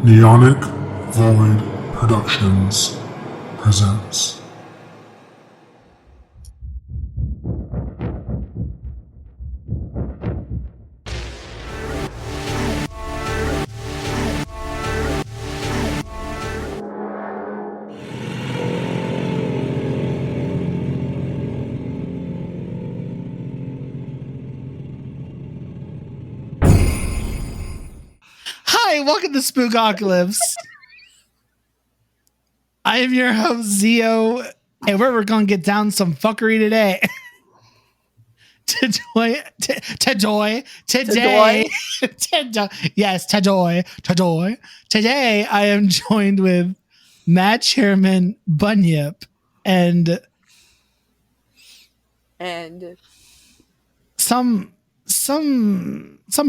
NeonicVoid Productions presents. Hi, welcome to Spookocalypse. I am your host, Zio, and we're going to get down some fuckery today. Today. Yes, today. Today, I am joined with Matt Chairman Bunyip and some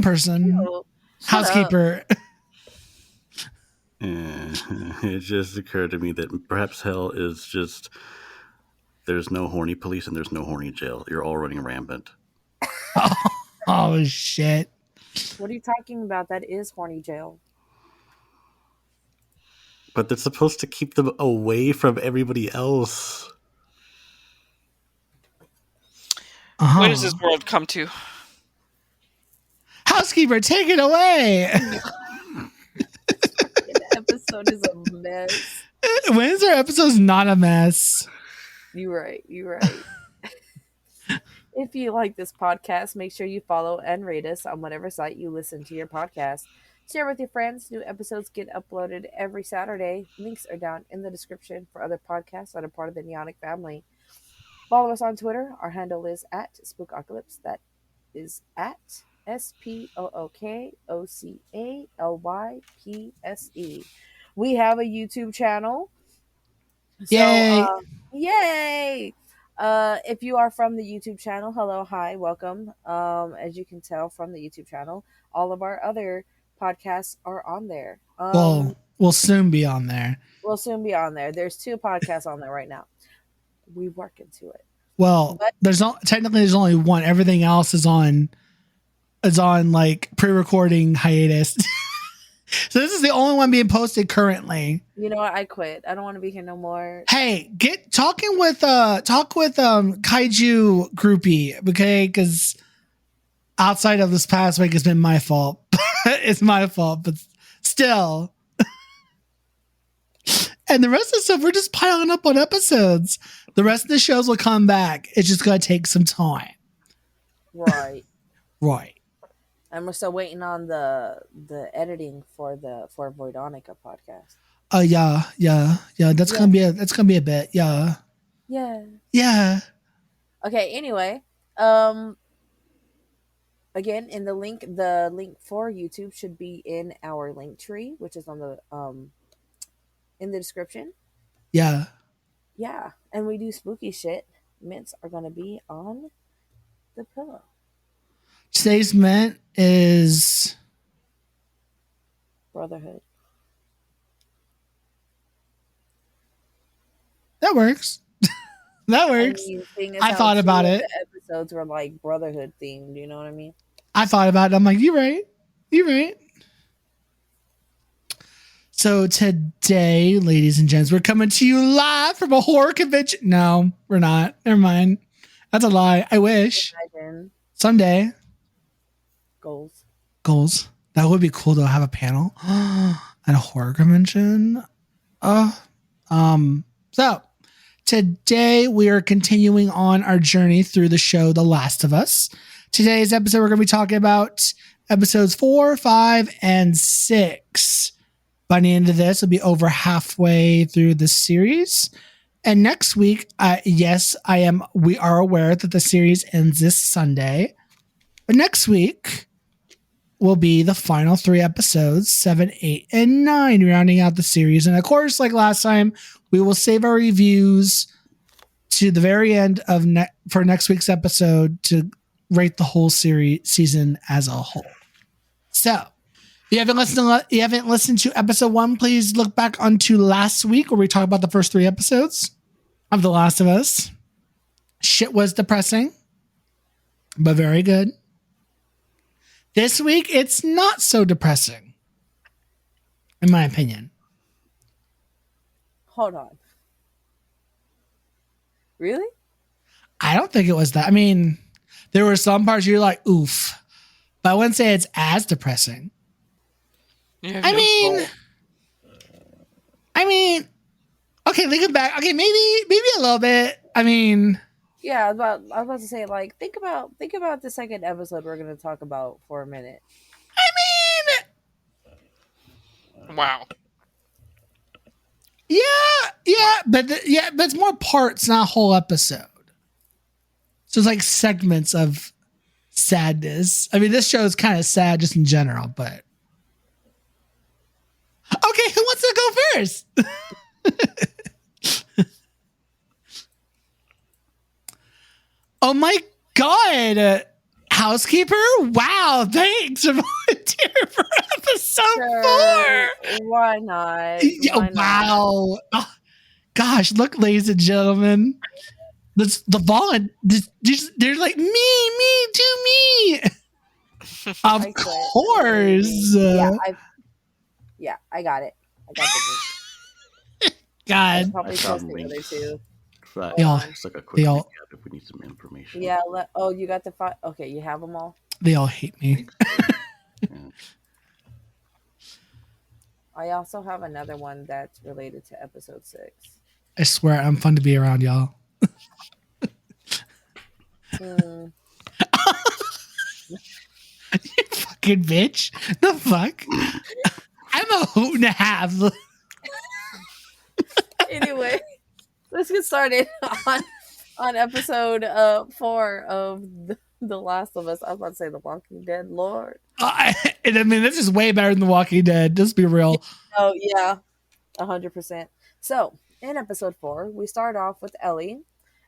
person, housekeeper. It just occurred to me that perhaps hell is just there's no horny police and there's no horny jail. You're all running rampant. Oh shit. What are you talking about? That is horny jail. But they're supposed to keep them away from everybody else. Where does this world come to? Housekeeper, take it away. Episode is a mess. When is our episode's not a mess? You're right. If you like this podcast, make sure you follow and rate us on whatever site you listen to your podcast. Share with your friends. New episodes get uploaded every Saturday. Links are down in the description for other podcasts that are part of the Neonic family. Follow us on Twitter. Our handle is at Spookocalypse. That is at SPOOKOCALYPSE. We have a YouTube channel. Yay! Yay! If you are from the YouTube channel, hello, hi, welcome. As you can tell from the YouTube channel, all of our other podcasts are on there. We'll soon be on there. There's 2 podcasts on there right now. We work into it. Well, there's only one. Everything else is on like pre-recording hiatus. So this is the only one being posted currently. You know what? I quit. I don't want to be here no more. Hey, talk with Kaiju Groupie, okay? Because outside of this past week, it's been my fault. It's my fault, but still. And the rest of the stuff, we're just piling up on episodes. The rest of the shows will come back. It's just gonna take some time. Right. Right. And we're still waiting on the editing for Voidonica podcast. Yeah. That's gonna be a bit. Yeah. Okay. Anyway, again, in the link for YouTube should be in our link tree, which is on the in the description. Yeah. And we do spooky shit. Mints are gonna be on the pillow. Today's mint is Brotherhood. That works. That works. I thought about it. The episodes were like Brotherhood themed. You know what I mean? I thought about it. I'm like, you're right. So today, ladies and gents, we're coming to you live from a horror convention. No, we're not. Never mind. That's a lie. I wish. Someday. Goals. That would be cool to have a panel at a horror convention. So today we are continuing on our journey through the show The Last of Us. Today's episode, we're going to be talking about episodes 4, 5, and 6. By the end of this, we'll be over halfway through the series. And next week, we are aware that the series ends this Sunday. But next week will be the final 3 episodes, 7, 8, and 9, rounding out the series. And of course, like last time, we will save our reviews to the very end of for next week's episode to rate the whole season as a whole. So, if you haven't listened to episode 1, please look back onto last week where we talked about the first 3 episodes of The Last of Us. Shit was depressing, but very good. This week, it's not so depressing. in my opinion. Hold on. Really? I don't think it was that. I mean, there were some parts you're like, oof. But I wouldn't say it's as depressing. I mean, okay, looking back, okay, maybe a little bit. I mean, yeah, I was about to say, like, think about the second episode we're going to talk about for a minute. Wow. Yeah, but it's more parts, not a whole episode. So it's like segments of sadness. I mean, this show is kind of sad just in general, but okay, who wants to go first? Oh my god, housekeeper! Wow, thanks for volunteering for episode 4. Why not? Wow. Oh, gosh, look, ladies and gentlemen. They're like, me, to me. Of course. Yeah, I got it. I got the God. probably trust the other two. It's like a quick recap if we need some information. Yeah. You got the 5. Okay, you have them all. They all hate me. I also have another one that's related to episode 6. I swear, I'm fun to be around, y'all. Mm. You fucking bitch. The fuck? I'm a hoot and a half. Anyway, let's get started on episode 4 of The Last of Us. I was about to say The Walking Dead, Lord. And I mean, this is way better than The Walking Dead. Just be real. Oh, yeah. 100%. So, in episode 4, we start off with Ellie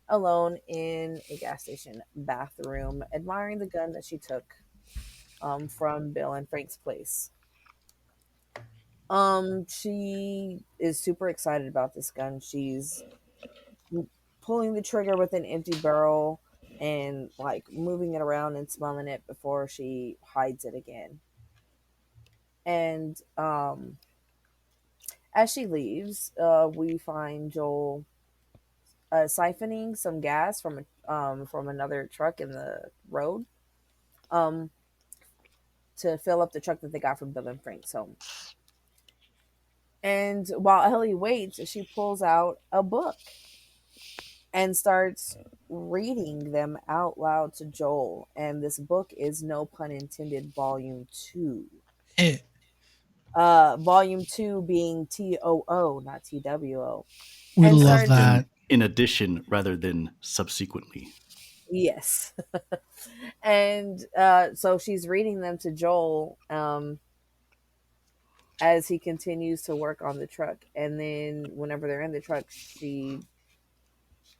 alone in a gas station bathroom, admiring the gun that she took from Bill and Frank's place. She is super excited about this gun. She's pulling the trigger with an empty barrel and like moving it around and smelling it before she hides it again. And as she leaves, we find Joel siphoning some gas from another truck in the road to fill up the truck that they got from Bill and Frank's home. And while Ellie waits, she pulls out a book and starts reading them out loud to Joel. And this book is, no pun intended, volume 2. Volume 2 being TOO, not TWO. We love that. In addition, rather than subsequently. Yes. And so she's reading them to Joel as he continues to work on the truck. And then whenever they're in the truck, she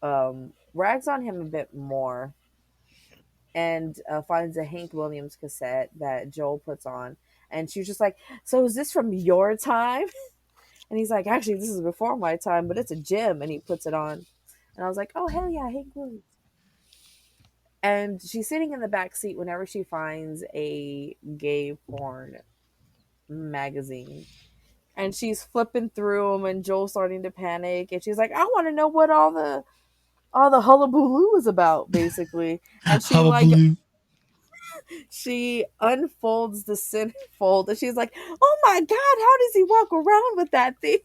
rags on him a bit more and finds a Hank Williams cassette that Joel puts on. And she's just like, so is this from your time? And he's like, actually, this is before my time, but it's a gem. And he puts it on. And I was like, oh, hell yeah, Hank Williams. And she's sitting in the back seat whenever she finds a gay porn magazine. And she's flipping through them, and Joel's starting to panic. And she's like, I want to know what all the hullabaloo is about, basically. And she unfolds the centerfold, and she's like, oh my God, how does he walk around with that thing?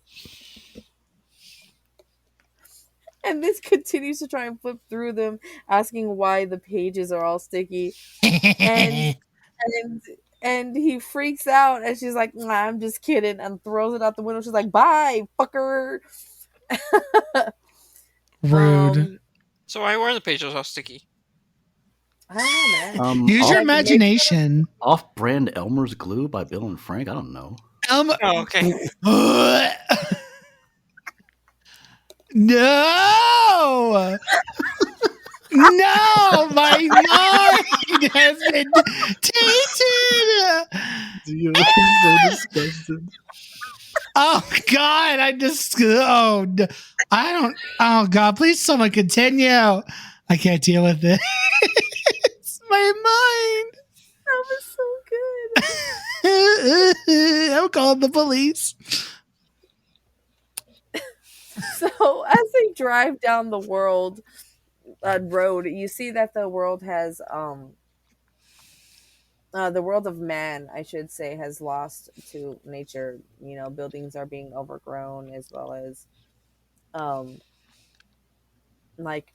And this continues to try and flip through them, asking why the pages are all sticky. And he freaks out, and she's like, nah, I'm just kidding, and throws it out the window. She's like, bye, fucker. Rude. So why were the pages all sticky? I don't know, man. Use your imagination. Off-brand Elmer's glue by Bill and Frank? I don't know. Oh, okay. No! No! My mind has been tainted! You're so disgusted. Oh, God. Oh, God. Please, someone continue. I can't deal with this. My mind. That was so good. I'm calling the police. So as they drive down the road, you see that the world has the world of man, I should say, has lost to nature. You know, buildings are being overgrown, as well as um like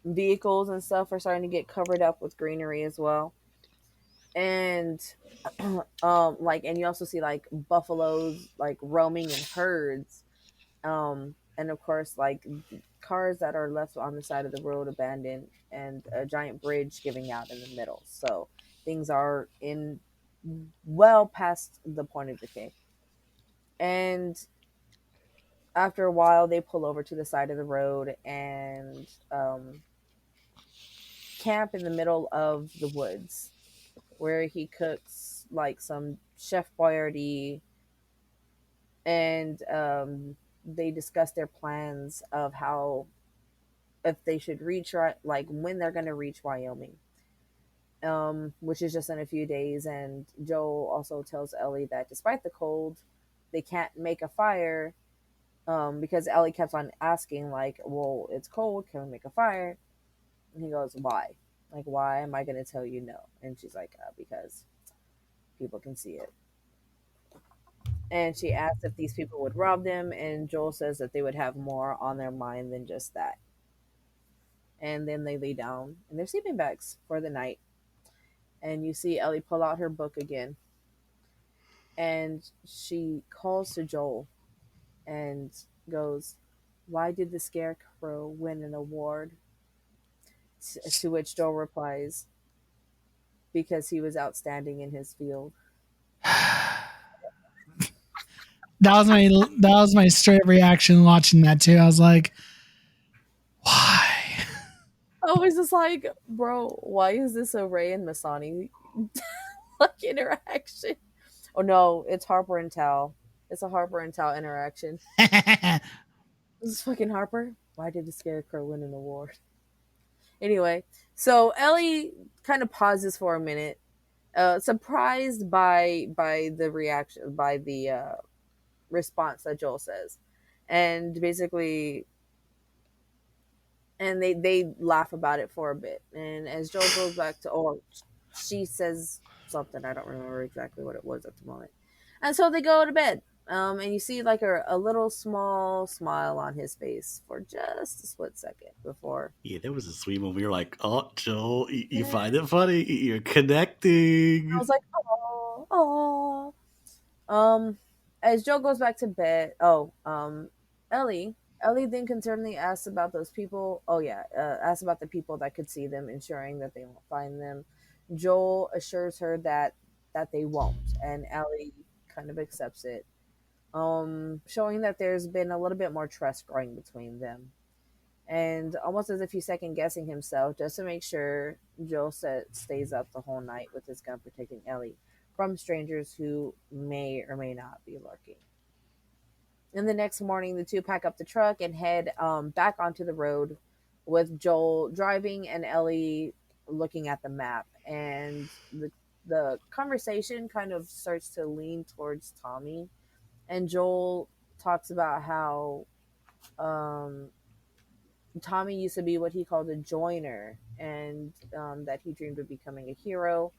vehicles and stuff are starting to get covered up with greenery as well. And and you also see like buffaloes like roaming in herds. And of course, like cars that are left on the side of the road abandoned, and a giant bridge giving out in the middle. So things are in well past the point of decay. And after a while, they pull over to the side of the road and camp in the middle of the woods, where he cooks like some Chef Boyardee, and they discuss their plans of how, if they should reach, like when they're going to reach Wyoming, which is just in a few days. And Joel also tells Ellie that despite the cold, they can't make a fire, because Ellie kept on asking, like, well, it's cold, can we make a fire? And he goes, why? Like, why am I going to tell you no? And she's like, because people can see it. And she asked if these people would rob them, and Joel says that they would have more on their mind than just that. And then they lay down in their sleeping bags for the night. And you see Ellie pull out her book again. And she calls to Joel and goes, why did the Scarecrow win an award? To which Joel replies, because he was outstanding in his field. That was my straight reaction watching that too. I was like, why? I was just like, bro, why is this a Ray and Masani like interaction? Oh no, it's Harper and Tal. It's a Harper and Tal interaction. This is fucking Harper. Why did the Scarecrow win an award? Anyway, so Ellie kind of pauses for a minute, surprised by the reaction, by the response that Joel says, and basically, and they laugh about it for a bit. And as Joel goes back to, or she says something, I don't remember exactly what it was at the moment, and so they go to bed. And you see like a little small smile on his face for just a split second before. Yeah, that was a sweet moment. You're like, oh, Joel, you find it funny? You're connecting. I was like, oh, as Joe goes back to bed, Ellie, Ellie then concernedly asks about those people. Oh yeah, asks about the people that could see them, ensuring that they won't find them. Joel assures her that they won't, and Ellie kind of accepts it, showing that there's been a little bit more trust growing between them. And almost as if he's second guessing himself, just to make sure, Joel stays up the whole night with his gun protecting Ellie from strangers who may or may not be lurking. And the next morning, the two pack up the truck and head back onto the road, with Joel driving and Ellie looking at the map. And the conversation kind of starts to lean towards Tommy. And Joel talks about how Tommy used to be what he called a joiner, and that he dreamed of becoming a hero.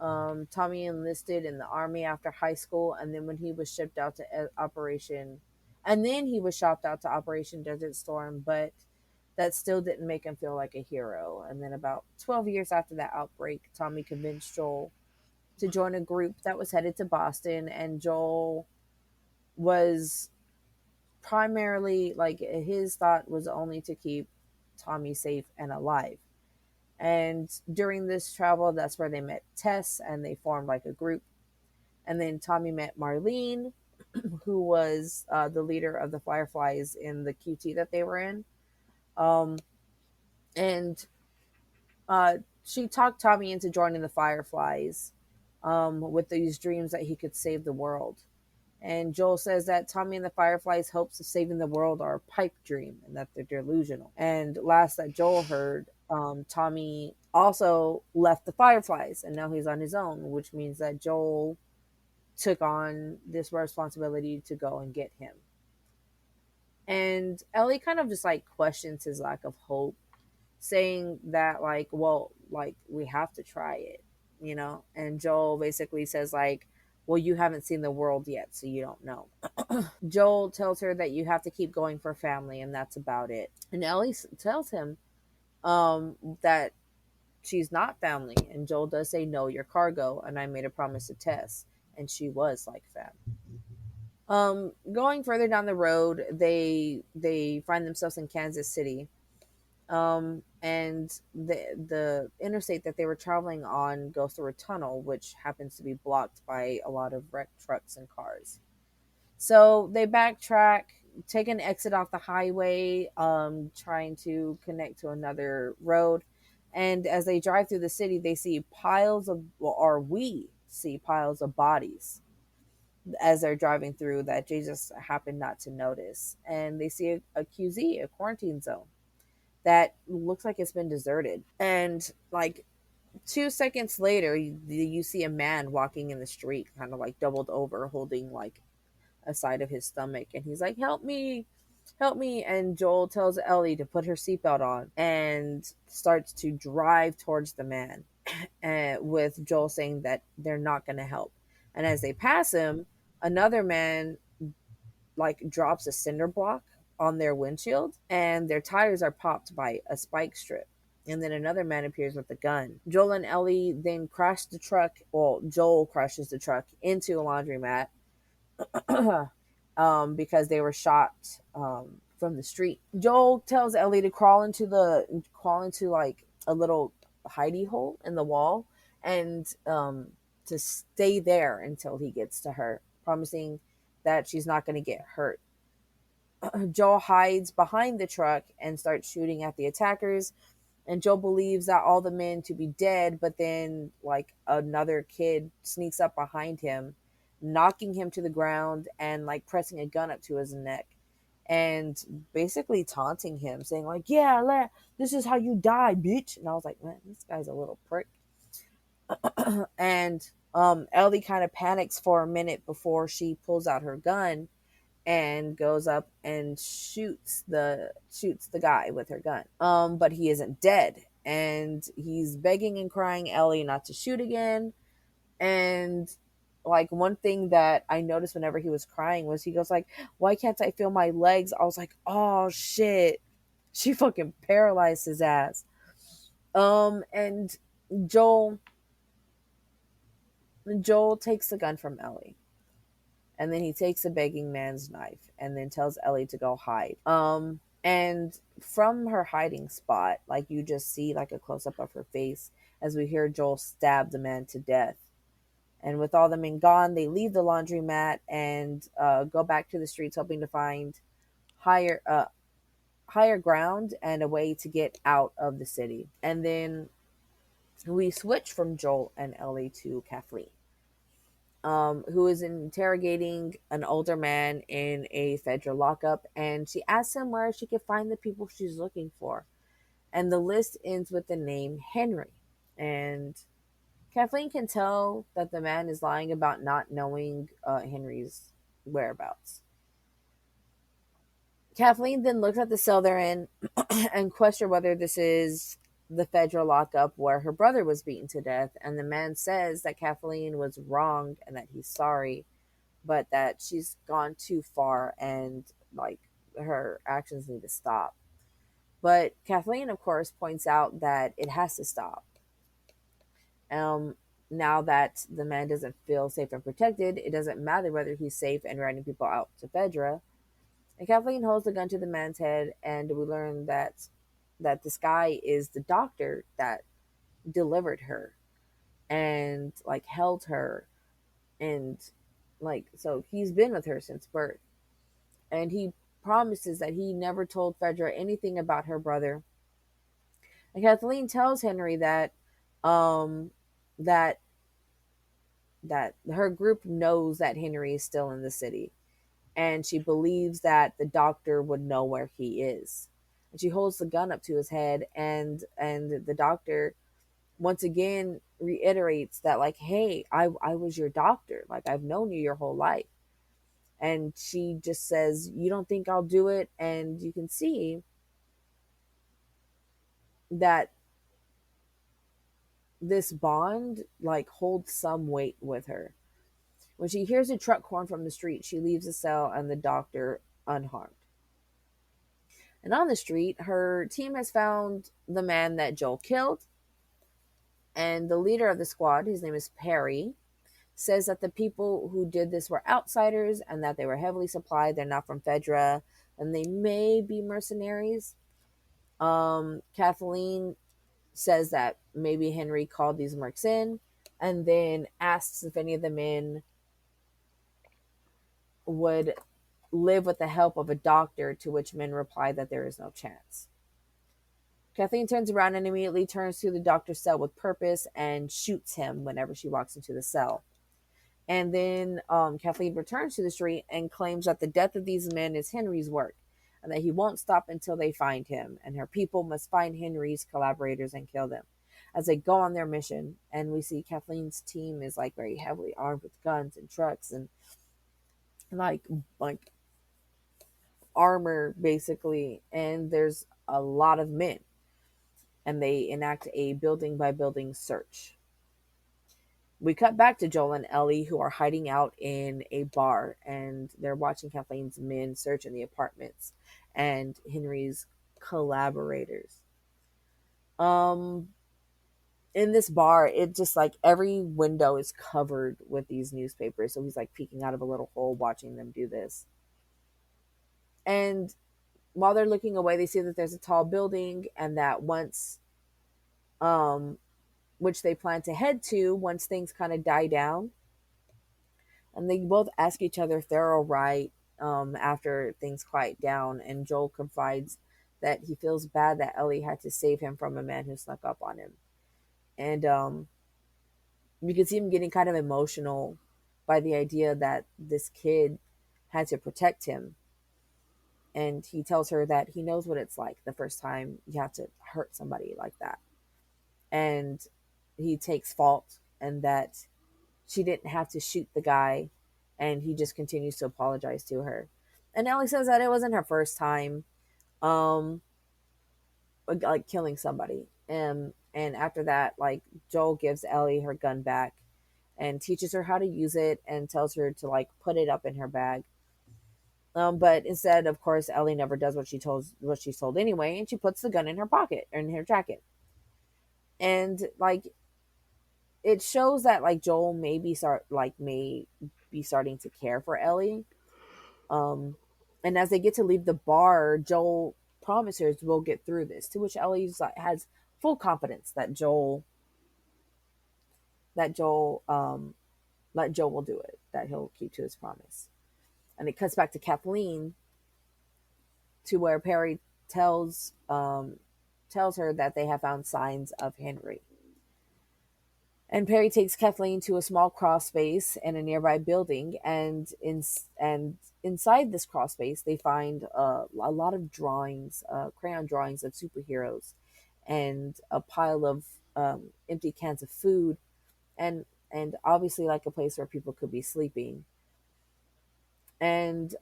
Tommy enlisted in the army after high school, and then when he was shipped out to Operation, and then he was shopped out to Operation Desert Storm, but that still didn't make him feel like a hero. And then about 12 years after that outbreak, Tommy convinced Joel to join a group that was headed to Boston, and Joel was primarily, like, his thought was only to keep Tommy safe and alive. And during this travel, that's where they met Tess, and they formed like a group. And then Tommy met Marlene, who was the leader of the Fireflies in the QT that they were in. And she talked Tommy into joining the Fireflies, with these dreams that he could save the world. And Joel says that Tommy and the Fireflies' hopes of saving the world are a pipe dream and that they're delusional. And last that Joel heard, Tommy also left the Fireflies and now he's on his own, which means that Joel took on this responsibility to go and get him. And Ellie kind of just like questions his lack of hope, saying that like, well, like we have to try it, you know? And Joel basically says like, well, you haven't seen the world yet, so you don't know. Joel tells her that you have to keep going for family, and that's about it. And Ellie tells him that she's not family. And Joel does say, no, you're cargo, and I made a promise to Tess. And she was like family. Going further down the road, they find themselves in Kansas City. And the interstate that they were traveling on goes through a tunnel, which happens to be blocked by a lot of wrecked trucks and cars. So they backtrack, take an exit off the highway, trying to connect to another road. And as they drive through the city, they see piles of, or we see piles of bodies as they're driving through that Jesus happened not to notice. And they see a QZ, a quarantine zone, that looks like it's been deserted. And like 2 seconds later, you see a man walking in the street, kind of like doubled over, holding like a side of his stomach, and he's like, help me, help me. And Joel tells Ellie to put her seatbelt on and starts to drive towards the man, and with Joel saying that they're not going to help. And as they pass him, another man like drops a cinder block on their windshield, and their tires are popped by a spike strip. And then another man appears with a gun. Joel and Ellie then crash the truck. Well, Joel crashes the truck into a laundromat because they were shot from the street. Joel tells Ellie to crawl into like a little hidey hole in the wall, and to stay there until he gets to her, promising that she's not going to get hurt. Joel hides behind the truck and starts shooting at the attackers. And Joel believes that all the men to be dead, but then like another kid sneaks up behind him, knocking him to the ground and like pressing a gun up to his neck and basically taunting him, saying like, yeah, this is how you die, bitch. And I was like, man, this guy's a little prick. And Ellie kind of panics for a minute before she pulls out her gun and goes up and shoots the guy with her gun. But he isn't dead, and he's begging and crying Ellie not to shoot again. And like one thing that I noticed whenever he was crying was he goes like, why can't I feel my legs? I was like, oh shit, she fucking paralyzed his ass. And Joel takes the gun from Ellie. And then he takes a begging man's knife and then tells Ellie to go hide. And from her hiding spot, like you just see like a close up of her face as we hear Joel stab the man to death. And with all the men gone, they leave the laundromat and go back to the streets, hoping to find higher ground and a way to get out of the city. And then we switch from Joel and Ellie to Kathleen, who is interrogating an older man in a federal lockup, and she asks him where she could find the people she's looking for. And the list ends with the name Henry. And Kathleen can tell that the man is lying about not knowing Henry's whereabouts. Kathleen then looks at the cell they're in and questions whether this is the federal lockup where her brother was beaten to death. And the man says that Kathleen was wronged and that he's sorry, but that she's gone too far and like her actions need to stop. But Kathleen, of course, points out that it has to stop. Now that the man doesn't feel safe and protected, it doesn't matter whether he's safe and riding people out to Fedra. And Kathleen holds the gun to the man's head, and we learn that this guy is the doctor that delivered her and like held her, and like so he's been with her since birth. And he promises that he never told Fedra anything about her brother. And Kathleen tells Henry that that her group knows that Henry is still in the city, and she believes that the doctor would know where he is. And she holds the gun up to his head, and the doctor once again reiterates that, like, hey, I was your doctor. Like, I've known you your whole life. And she just says, you don't think I'll do it? And you can see that this bond, like, holds some weight with her. When she hears a truck horn from the street, she leaves the cell and the doctor unharmed. And on the street, her team has found the man that Joel killed. And the leader of the squad, his name is Perry, says that the people who did this were outsiders and that they were heavily supplied. They're not from Fedra and they may be mercenaries. Kathleen says that maybe Henry called these mercs in and then asks if any of the men would live with the help of a doctor, to which men reply that there is no chance. Kathleen turns around and immediately turns to the doctor's cell with purpose and shoots him whenever she walks into the cell. And then Kathleen returns to the street and claims that the death of these men is Henry's work and that he won't stop until they find him. And her people must find Henry's collaborators and kill them as they go on their mission. And we see Kathleen's team is like very heavily armed with guns and trucks and like armor, basically. And there's a lot of men. And they enact a building by building search. We cut back to Joel and Ellie, who are hiding out in a bar, and they're watching Kathleen's men search in the apartments and Henry's collaborators. In this bar, it just like every window is covered with these newspapers. So he's like peeking out of a little hole watching them do this. And while they're looking away, they see that there's a tall building and that once which they plan to head to once things kind of die down. And they both ask each other if they're all right after things quiet down. And Joel confides that he feels bad that Ellie had to save him from a man who snuck up on him. And you can see him getting kind of emotional by the idea that this kid had to protect him. And he tells her that he knows what it's like the first time you have to hurt somebody like that. And he takes fault and that she didn't have to shoot the guy, and he just continues to apologize to her. And Ellie says that it wasn't her first time like killing somebody. And after that, like, Joel gives Ellie her gun back and teaches her how to use it and tells her to like put it up in her bag. But instead, of course, Ellie never does what she's told anyway, and she puts the gun in her pocket or in her jacket. And like, it shows that like Joel may be starting to care for Ellie. And as they get to leave the bar, Joel promises we'll get through this. To which Ellie has full confidence that Joel will do it, that he'll keep to his promise. And it cuts back to Kathleen, to where Perry tells her that they have found signs of Henry. And Perry takes Kathleen to a small crawl space in a nearby building, and inside this crawl space, they find a lot of drawings, crayon drawings of superheroes, and a pile of empty cans of food, and obviously like a place where people could be sleeping. And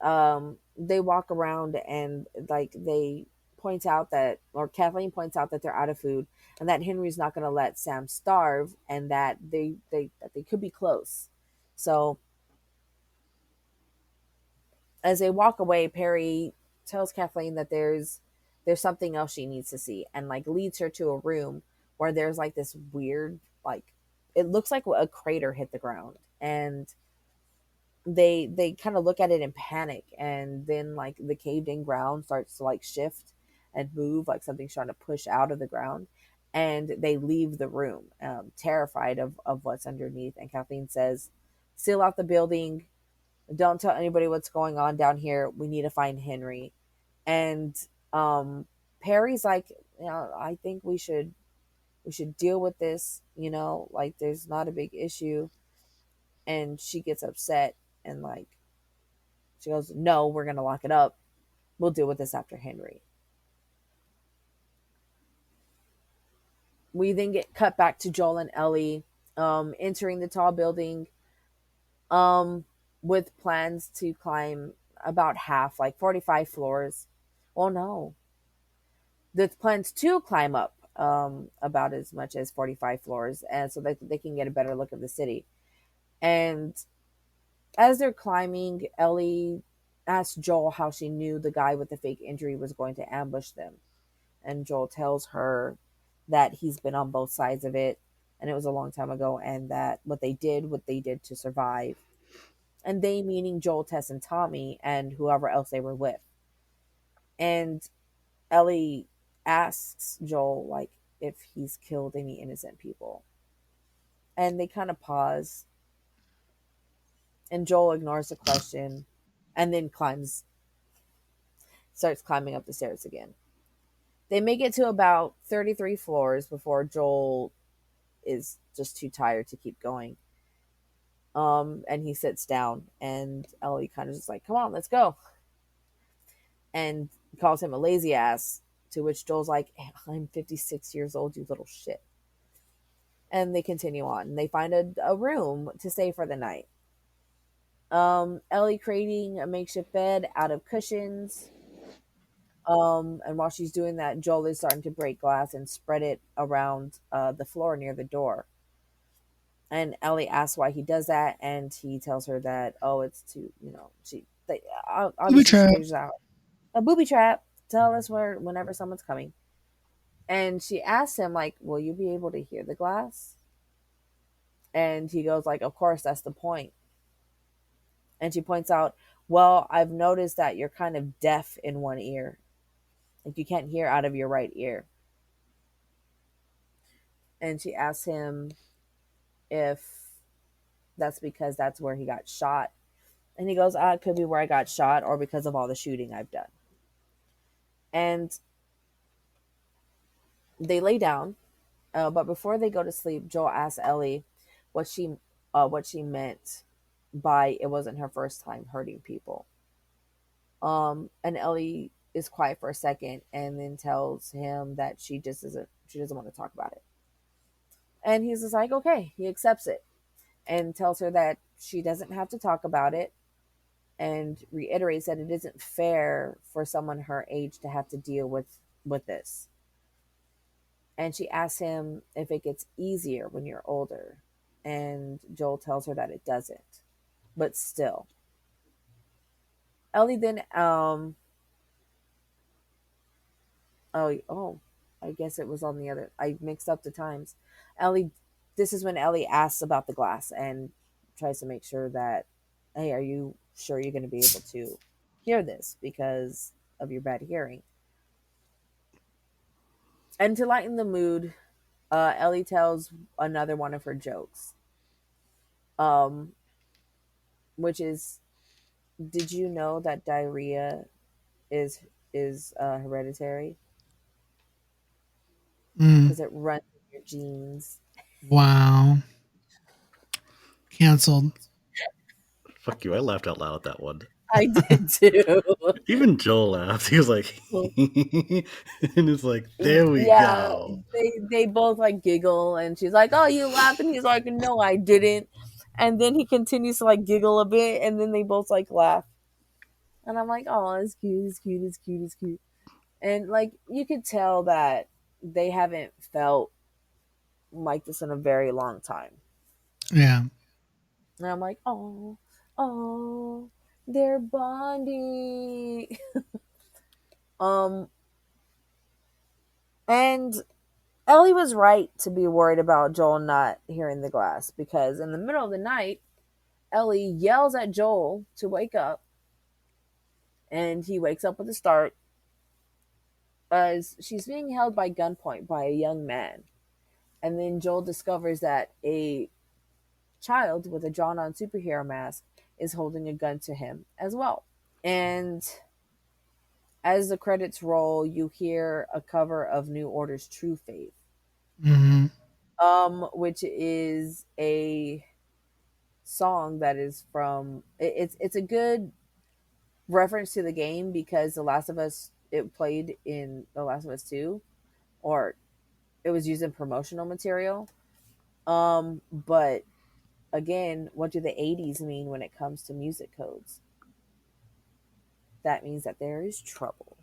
they walk around and like they point out that, or Kathleen points out that they're out of food and that Henry's not going to let Sam starve, and that they could be close. So as they walk away, Perry tells Kathleen that there's something else she needs to see, and like leads her to a room where there's like this weird, like, it looks like a crater hit the ground, and they kind of look at it in panic, and then like the caved in ground starts to like shift and move, like something's trying to push out of the ground, and they leave the room, terrified of what's underneath. And Kathleen says, seal out the building, don't tell anybody what's going on down here, we need to find Henry. And Perry's like, I think we should deal with this, like there's not a big issue. And she gets upset and like she goes, no, we're gonna lock it up, we'll deal with this after Henry. We then get cut back to Joel and Ellie entering the tall building um, with plans to climb about half, like 45 floors. Well, no, the plans to climb up about as much as 45 floors, and so that they can get a better look of the city. And as they're climbing, Ellie asks Joel how she knew the guy with the fake injury was going to ambush them. And Joel tells her that he's been on both sides of it, and it was a long time ago, and that what they did to survive. And they meaning Joel, Tess, and Tommy, and whoever else they were with. And Ellie asks Joel, like, if he's killed any innocent people. And they kind of pause, and Joel ignores the question and then starts climbing up the stairs again. They make it to about 33 floors before Joel is just too tired to keep going. And he sits down, and Ellie kind of just like, come on, let's go. And calls him a lazy ass, to which Joel's like, I'm 56 years old, you little shit. And they continue on. They find a room to stay for the night. Ellie creating a makeshift bed out of cushions. And while she's doing that, Joel is starting to break glass and spread it around the floor near the door. And Ellie asks why he does that, and he tells her that, oh, it's to, obviously she figures out a booby trap. Tell us whenever someone's coming. And she asks him, like, will you be able to hear the glass? And he goes, like, of course, that's the point. And she points out, well, I've noticed that you're kind of deaf in one ear. Like, you can't hear out of your right ear. And she asks him if that's because that's where he got shot. And he goes, it could be where I got shot or because of all the shooting I've done. And they lay down. But before they go to sleep, Joel asks Ellie what she meant by it wasn't her first time hurting people. And Ellie is quiet for a second and then tells him that she doesn't want to talk about it. And he's just like, okay, he accepts it and tells her that she doesn't have to talk about it, and reiterates that it isn't fair for someone her age to have to deal with this. And she asks him if it gets easier when you're older. And Joel tells her that it doesn't. But still. Ellie then I guess it was on the other. I mixed up the times. This is when Ellie asks about the glass and tries to make sure that, hey, are you sure you're going to be able to hear this because of your bad hearing? And to lighten the mood, Ellie tells another one of her jokes, which is, did you know that diarrhea is hereditary? Because it runs in your genes. Wow. Canceled. Fuck you! I laughed out loud at that one. I did too. Even Joel laughed. He was like, and it's like, there we go. They both like giggle, and she's like, "Oh, you laughed," and he's like, "No, I didn't." And then he continues to like giggle a bit, and then they both like laugh, and I'm like, "Oh, it's cute, it's cute, it's cute, it's cute." And like you could tell that they haven't felt like this in a very long time. Yeah. And I'm like, oh, they're bonding. And Ellie was right to be worried about Joel not hearing the glass, because in the middle of the night, Ellie yells at Joel to wake up, and he wakes up with a start as she's being held by gunpoint by a young man. And then Joel discovers that a child with a drawn-on superhero mask is holding a gun to him as well. And as the credits roll, you hear a cover of New Order's True Faith. Mm-hmm. Which is a song that is from it's a good reference to the game, because The Last of Us, it played in The Last of Us 2, or it was used in promotional material. But again, what do the 80s mean when it comes to music codes? That means that there is trouble.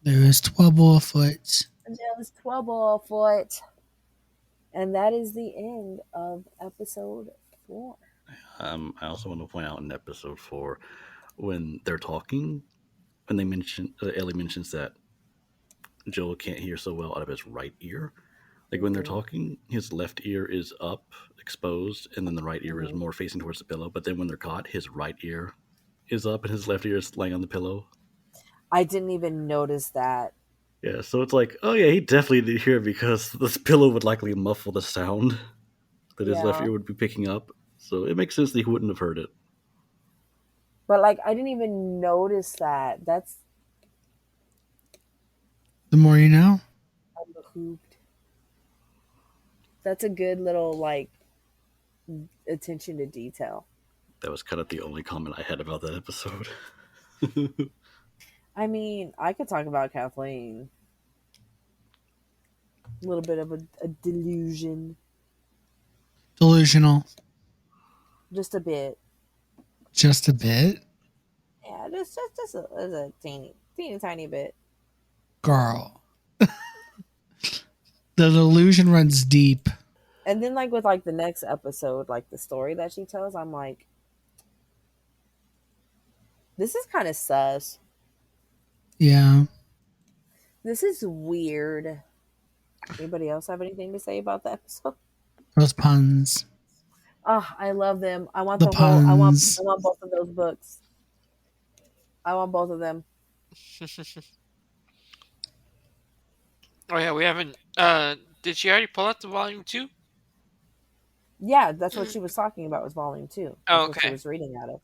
There is trouble afoot. There is trouble afoot. And that is the end of episode 4. I also want to point out in episode 4, when they're talking, when they mention Ellie mentions that Joel can't hear so well out of his right ear. Like when they're talking, his left ear is up, exposed, and then the right ear is more facing towards the pillow. But then when they're caught, his right ear is up and his left ear is laying on the pillow. I didn't even notice that. Yeah, so it's like, oh yeah, he definitely did hear because this pillow would likely muffle the sound that his left ear would be picking up. So it makes sense that he wouldn't have heard it. But like, I didn't even notice that. That's The more you know. I'm behooved. That's a good little like attention to detail. That was kind of the only comment I had about that episode. I mean, I could talk about Kathleen. A little bit of a delusion. Delusional. Just a bit. Just a bit? Yeah, just a teeny tiny bit. Girl. The delusion runs deep. And then like with like the next episode, like the story that she tells, I'm like, this is kind of sus. Yeah. This is weird. Anybody else have anything to say about the episode? Those puns. Oh, I love them. I want The the whole. I want puns. both of those books. I want both of them. Oh yeah, we haven't. Did she already pull out the volume 2? Yeah, that's what she was talking about. Was volume 2. That's Oh, what she okay. was reading out of.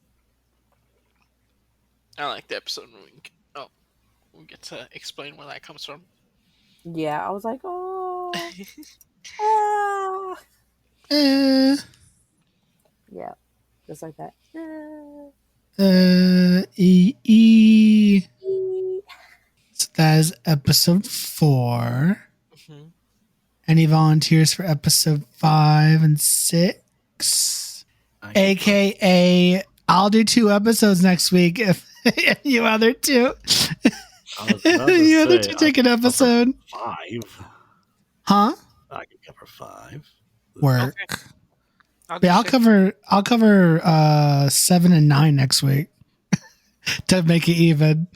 I like the episode when we get to explain where that comes from. Yeah, I was like, oh, ah. Yeah, just like that. So that is episode 4. Mm-hmm. Any volunteers for episode 5 and 6? AKA, I'll do 2 episodes next week if you other 2. You other 2 take an episode. 5. Huh? I can cover 5. Work. Okay. I'll cover 7 and 9 next week to make it even.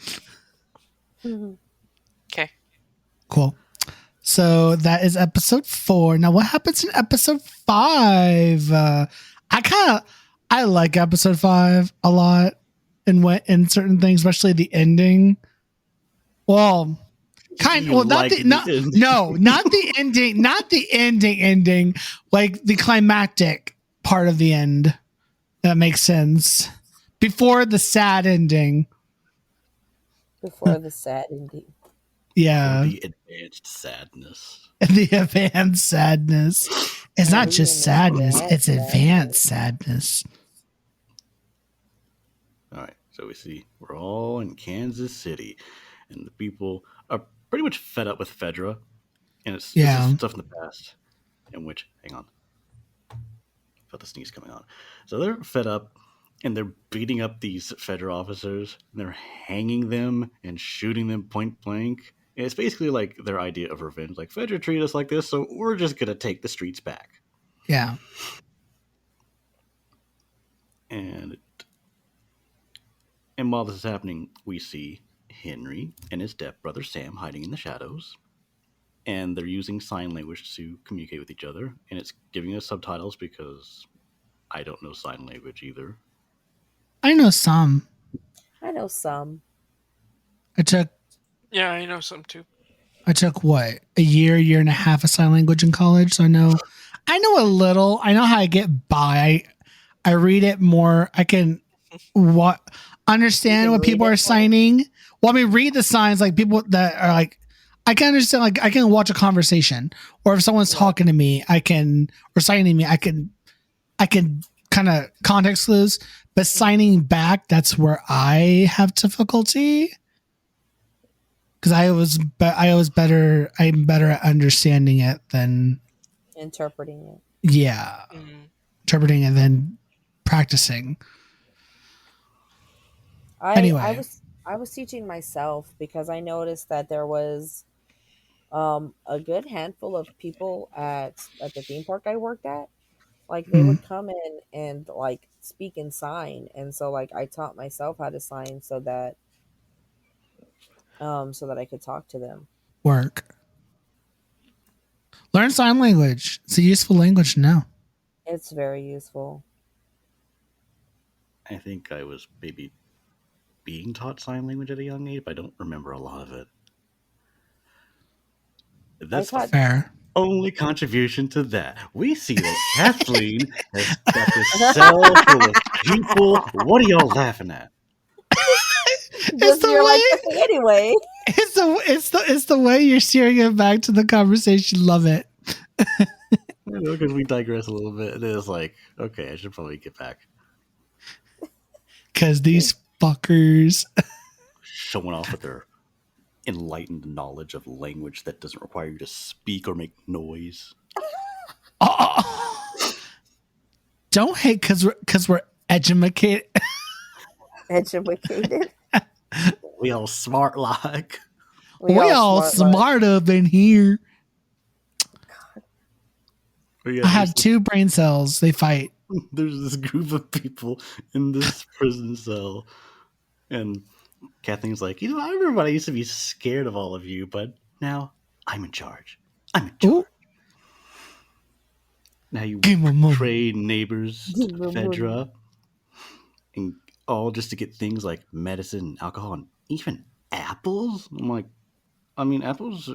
Okay. Cool. So that is episode 4. Now, what happens in episode 5? I like episode 5 a lot in certain things, especially the ending. Well, not the ending, not the ending, like the climactic part of the end. That makes sense. Before the sad ending. Before the sad ending. Yeah. The advanced sadness. The advanced sadness. It's not just sadness, it's advanced sadness. All right, so we see we're all in Kansas City, and the people are pretty much fed up with Fedra, and it's this is stuff in the past in which, hang on, felt the sneeze coming on. So they're fed up, and they're beating up these Fedra officers, and they're hanging them and shooting them point blank. And it's basically like their idea of revenge. Like, Fedra treated us like this, so we're just going to take the streets back. Yeah. And while this is happening, we see Henry and his stepbrother Sam hiding in the shadows. And they're using sign language to communicate with each other. And it's giving us subtitles because I don't know sign language either. I know some. I know some. Yeah, I know some too. I took what, a year and a half of sign language in college. So I know a little. I know how I get by. I read it more. I can understand what people are signing. Well, I mean, read the signs like people that are like, I can understand, like I can watch a conversation, or if someone's talking to me, or signing me, I can kind of context clues, but signing back, that's where I have difficulty. Because I'm better at understanding it than interpreting it. Yeah. Interpreting and then practicing. I was teaching myself because I noticed that there was a good handful of people at the theme park I worked at. Like they would come in and like speak in sign, and so like I taught myself how to sign so that I could talk to them. Work. Learn sign language. It's a useful language to know. It's very useful. I think I was maybe being taught sign language at a young age, but I don't remember a lot of it. That's fair. Only contribution to that. We see that Kathleen has got this cell full of people. What are y'all laughing at? It's the you're way, like anyway. It's the way you're steering it back to the conversation. Love it. Because we digress a little bit. It is like, okay, I should probably get back. Because these fuckers showing off with their enlightened knowledge of language that doesn't require you to speak or make noise. Don't hate because we're educated. Educated. We all smart like. We all smart up in here. Yeah, I have 2 brain cells. They fight. There's this group of people in this prison cell, and Kathleen's like, I remember when I used to be scared of all of you, but now I'm in charge. I'm in charge. Ooh. Now you betray neighbors to Fedra, and all just to get things like medicine, alcohol, and even apples. I'm like, I mean, apples,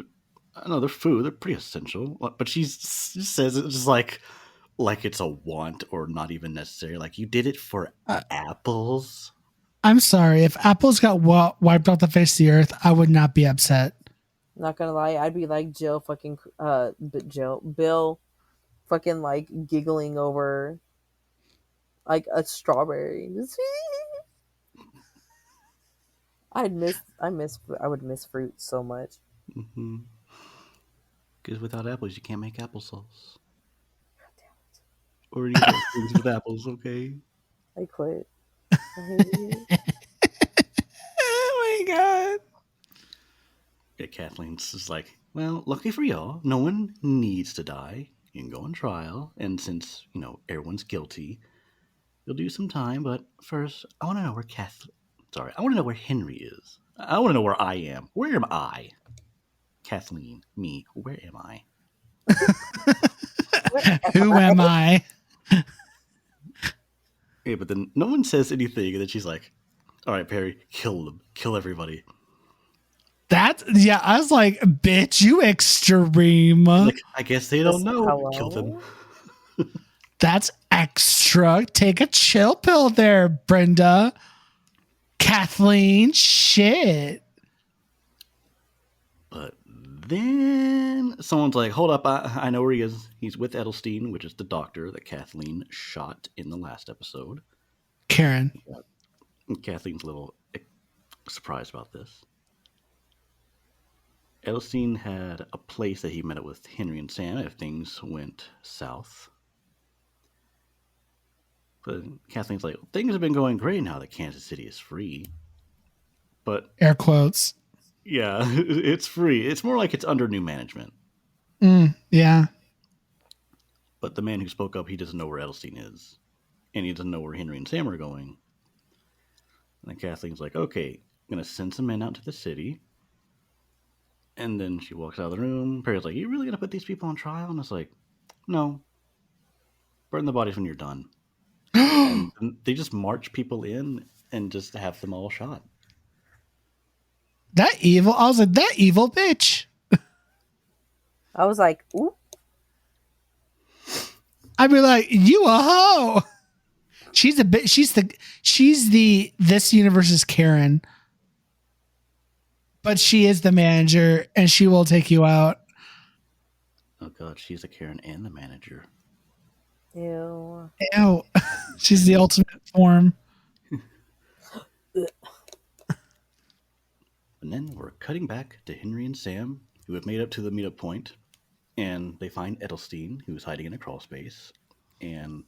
I know they're food, they're pretty essential, but she says it's just like it's a want or not even necessary. Like, you did it for apples. I'm sorry. If apples got wiped off the face of the earth, I would not be upset. Not gonna lie, I'd be like Bill fucking like giggling over like a strawberry. I would miss fruit so much. Because without apples, you can't make applesauce. Or any other things with apples, okay? I quit. Oh my god. Yeah, Kathleen's just like, well, lucky for y'all, no one needs to die. You can go on trial, and since, everyone's guilty, you'll do some time, but first, I want to know where I want to know where Henry is. I want to know where I am. Where am I? Kathleen, me, where am I? Who am I? Yeah, but then no one says anything, and then she's like, all right, Perry, kill them. Kill everybody. I was like, bitch, you extreme. Like, I guess they don't know. Hello? Kill them. That's extra. Take a chill pill there, Brenda. Kathleen, shit. But then someone's like, hold up, I know where he is. He's with Edelstein, which is the doctor that Kathleen shot in the last episode. Karen. Kathleen's a little surprised about this. Edelstein had a place that he met up with Henry and Sam if things went south. But Kathleen's like, things have been going great now that Kansas City is free. But air quotes. Yeah, it's free. It's more like it's under new management. Yeah. But the man who spoke up, he doesn't know where Edelstein is. And he doesn't know where Henry and Sam are going. And then Kathleen's like, okay, I'm going to send some men out to the city. And then she walks out of the room. Perry's like, you really going to put these people on trial? And it's like, no. Burn the bodies when you're done. And they just march people in and just have them all shot. That evil. I was like, that evil bitch. I was like, ooh. I'd be like, you a hoe. She's a bit. She's the this universe's Karen. But she is the manager, and she will take you out. Oh god, she's a Karen and the manager. Ew. Ew. She's the ultimate form. And then we're cutting back to Henry and Sam, who have made up to the meetup point. And they find Edelstein, who's hiding in a crawl space. And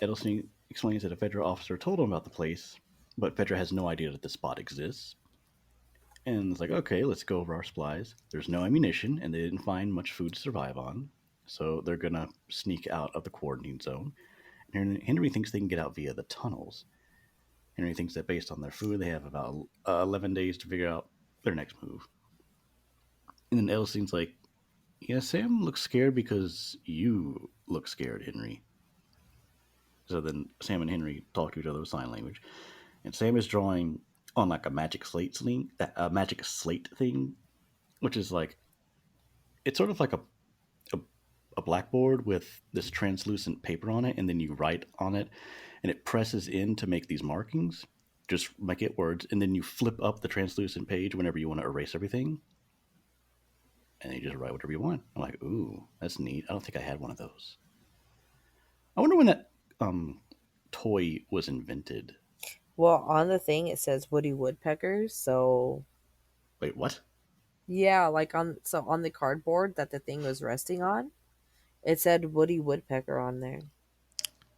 Edelstein explains that a Fedra officer told him about the place, but Fedra has no idea that the spot exists. And it's like, okay, let's go over our supplies. There's no ammunition, and they didn't find much food to survive on. So they're going to sneak out of the quarantine zone. And Henry thinks they can get out via the tunnels. Henry thinks that based on their food, they have about 11 days to figure out their next move. And then Edelstein's like, yeah, Sam looks scared because you look scared, Henry. So then Sam and Henry talk to each other with sign language. And Sam is drawing on like a magic slate thing, which is like, it's sort of like a, a blackboard with this translucent paper on it, and then you write on it, and it presses in to make these markings, just make it words, and then you flip up the translucent page whenever you want to erase everything, and you just write whatever you want. I'm like, ooh, that's neat. I don't think I had one of those. I wonder when that toy was invented. Well, on the thing it says Woody Woodpeckers, so Wait, what? yeah, like on the cardboard that the thing was resting on, it said Woody Woodpecker on there.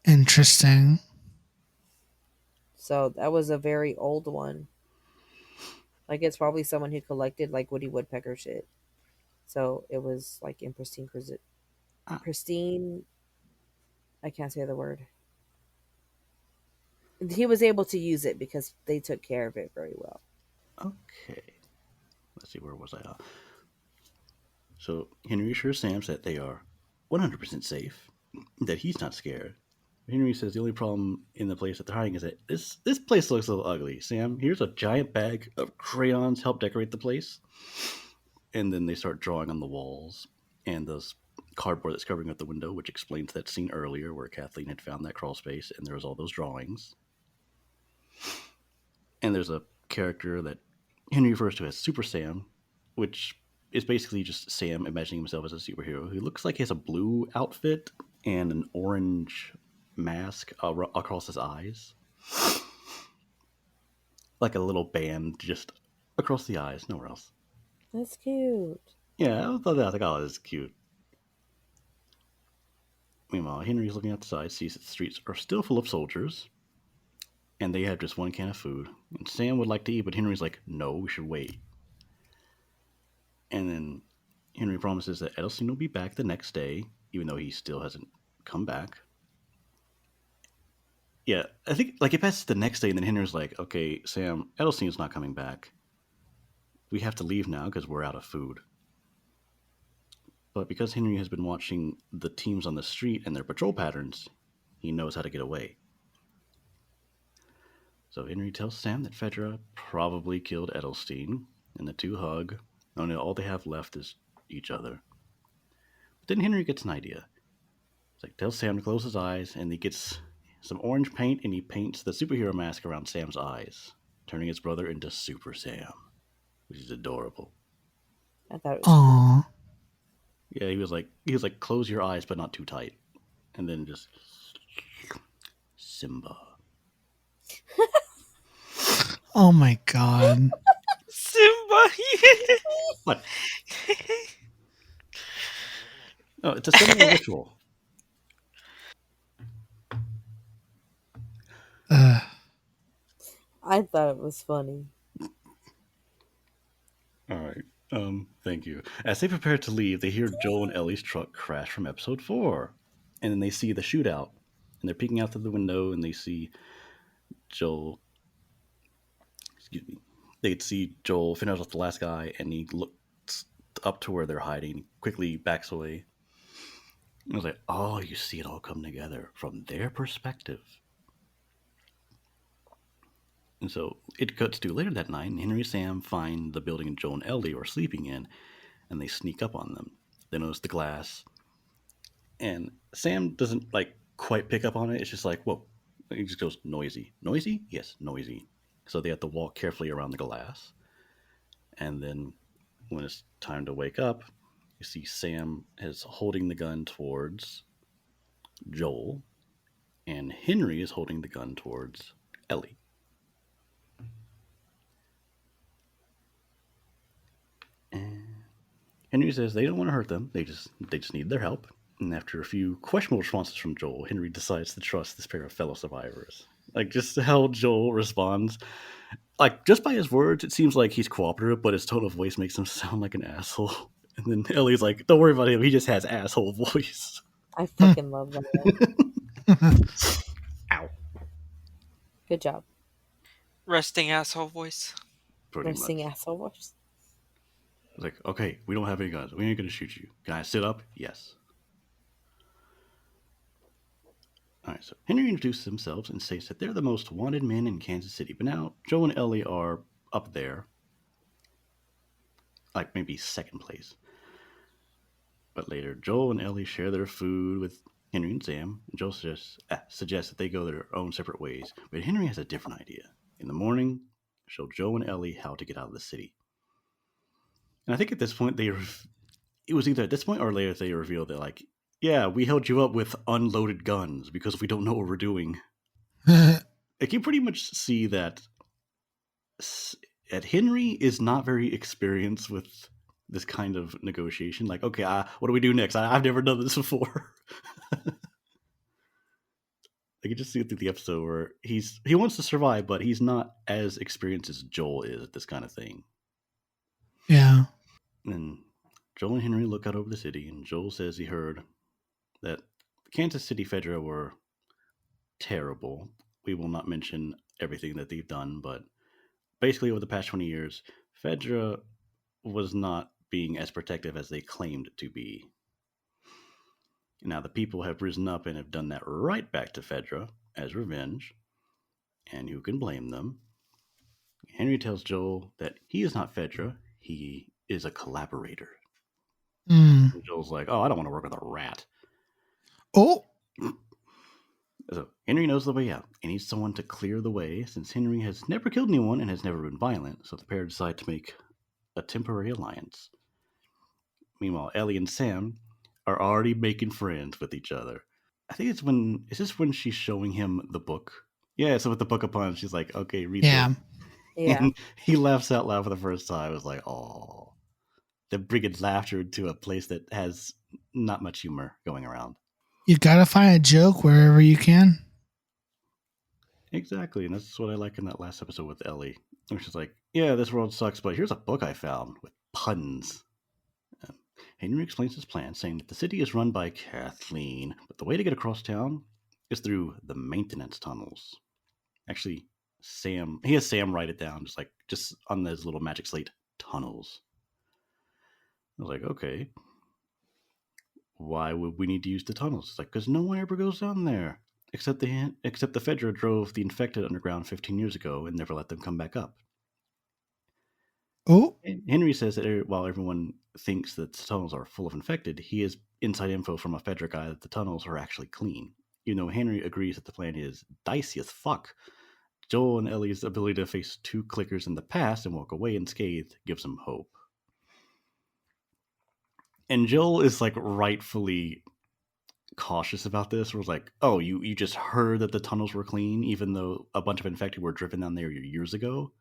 Interesting. So that was a very old one. Like it's probably someone who collected like Woody Woodpecker shit. So it was like in pristine. I can't say the word. He was able to use it because they took care of it very well. Okay. Let's see, where was I? So Henry assures Sam that they are 100% safe, that he's not scared. Henry says the only problem in the place that they're hiding is that this place looks a little ugly. Sam, here's a giant bag of crayons. Help decorate the place. And then they start drawing on the walls and this cardboard that's covering up the window, which explains that scene earlier where Kathleen had found that crawl space and there was all those drawings. And there's a character that Henry refers to as Super Sam, which is basically just Sam imagining himself as a superhero who looks like he has a blue outfit and an orange mask across his eyes. Like a little band just across the eyes, nowhere else. That's cute. Yeah, I thought that. I was like, oh, this is cute. Meanwhile, Henry's looking outside, sees that the streets are still full of soldiers, and they have just one can of food. And Sam would like to eat, but Henry's like, no, we should wait. And then Henry promises that Edelstein will be back the next day, even though he still hasn't come back. Yeah, I think like it passes the next day, and then Henry's like, okay, Sam, Edelstein's not coming back. We have to leave now because we're out of food. But because Henry has been watching the teams on the street and their patrol patterns, he knows how to get away. So Henry tells Sam that Fedra probably killed Edelstein, and the two hug. Only all they have left is each other. But then Henry gets an idea. It's like, tells Sam to close his eyes, and he gets some orange paint, and he paints the superhero mask around Sam's eyes, turning his brother into Super Sam, which is adorable. I thought it was Aww. Yeah, he was like, close your eyes, but not too tight, and then just Simba. Oh my god. Simba. What? No, it's a similar ritual. I thought it was funny. All right. Thank you. As they prepare to leave, they hear Joel and Ellie's truck crash from episode 4. And then they see the shootout. And they're peeking out through the window and they see Joel. Excuse me. They see Joel finish off the last guy and he looks up to where they're hiding, quickly backs away. And I was like, oh, you see it all come together from their perspective. And so it cuts to later that night, and Henry and Sam find the building Joel and Ellie are sleeping in, and they sneak up on them. They notice the glass, and Sam doesn't like quite pick up on it. It's just like, whoa. He just goes, noisy. Noisy? Yes, noisy. So they have to walk carefully around the glass. And then when it's time to wake up, you see Sam is holding the gun towards Joel, and Henry is holding the gun towards Ellie. And Henry says they don't want to hurt them. They just need their help. And after a few questionable responses from Joel, Henry decides to trust this pair of fellow survivors. Like, just how Joel responds. Like, just by his words, it seems like he's cooperative, but his tone of voice makes him sound like an asshole. And then Ellie's like, don't worry about him. He just has asshole voice. I fucking love that. Ow. Good job. Resting asshole voice. Pretty Resting much. asshole voice. It's like, okay, we don't have any guns. We ain't going to shoot you. Can I sit up? Yes. All right, so Henry introduces themselves and states that they're the most wanted men in Kansas City. But now Joe and Ellie are up there, like maybe second place. But later, Joel and Ellie share their food with Henry and Sam. And Joel suggests that they go their own separate ways. But Henry has a different idea. In the morning, show Joe and Ellie how to get out of the city. And I think at this point, it was either at this point or later they revealed that, like, yeah, we held you up with unloaded guns because we don't know what we're doing. Like, you pretty much see that Henry is not very experienced with this kind of negotiation. Like, okay, what do we do next? I've never done this before. I can just see it through the episode where he wants to survive, but he's not as experienced as Joel is at this kind of thing. Yeah. And Joel and Henry look out over the city, and Joel says he heard that Kansas City Fedra were terrible. We will not mention everything that they've done, but basically over the past 20 years, Fedra was not being as protective as they claimed to be. Now the people have risen up and have done that right back to Fedra as revenge, and who can blame them? Henry tells Joel that he is not Fedra, he is a collaborator. Mm. And Joel's like, oh, I don't want to work with a rat. Oh. So Henry knows the way out. He needs someone to clear the way, since Henry has never killed anyone and has never been violent, so the pair decide to make a temporary alliance. Meanwhile, Ellie and Sam are already making friends with each other. I think is this when she's showing him the book? Yeah, so with the book upon, she's like, okay, read Yeah. this. Yeah. And he laughs out loud for the first time. I was like, oh. They're bringing laughter to a place that has not much humor going around. You gotta find a joke wherever you can. Exactly, and that's what I like in that last episode with Ellie. Which is like, yeah, this world sucks, but here's a book I found with puns. Henry explains his plan, saying that the city is run by Kathleen, but the way to get across town is through the maintenance tunnels. Actually, he has Sam write it down, just on his little magic slate, tunnels. I was like, okay. Why would we need to use the tunnels? It's like, because no one ever goes down there. Except the Fedra drove the infected underground 15 years ago and never let them come back up. Oh. Henry says that while everyone thinks that the tunnels are full of infected, he has inside info from a Fedra guy that the tunnels are actually clean. Even though Henry agrees that the plan is dicey as fuck, Joel and Ellie's ability to face two clickers in the past and walk away unscathed gives him hope. And Joel is rightfully cautious about this. Where it's like, oh, you just heard that the tunnels were clean, even though a bunch of infected were driven down there years ago.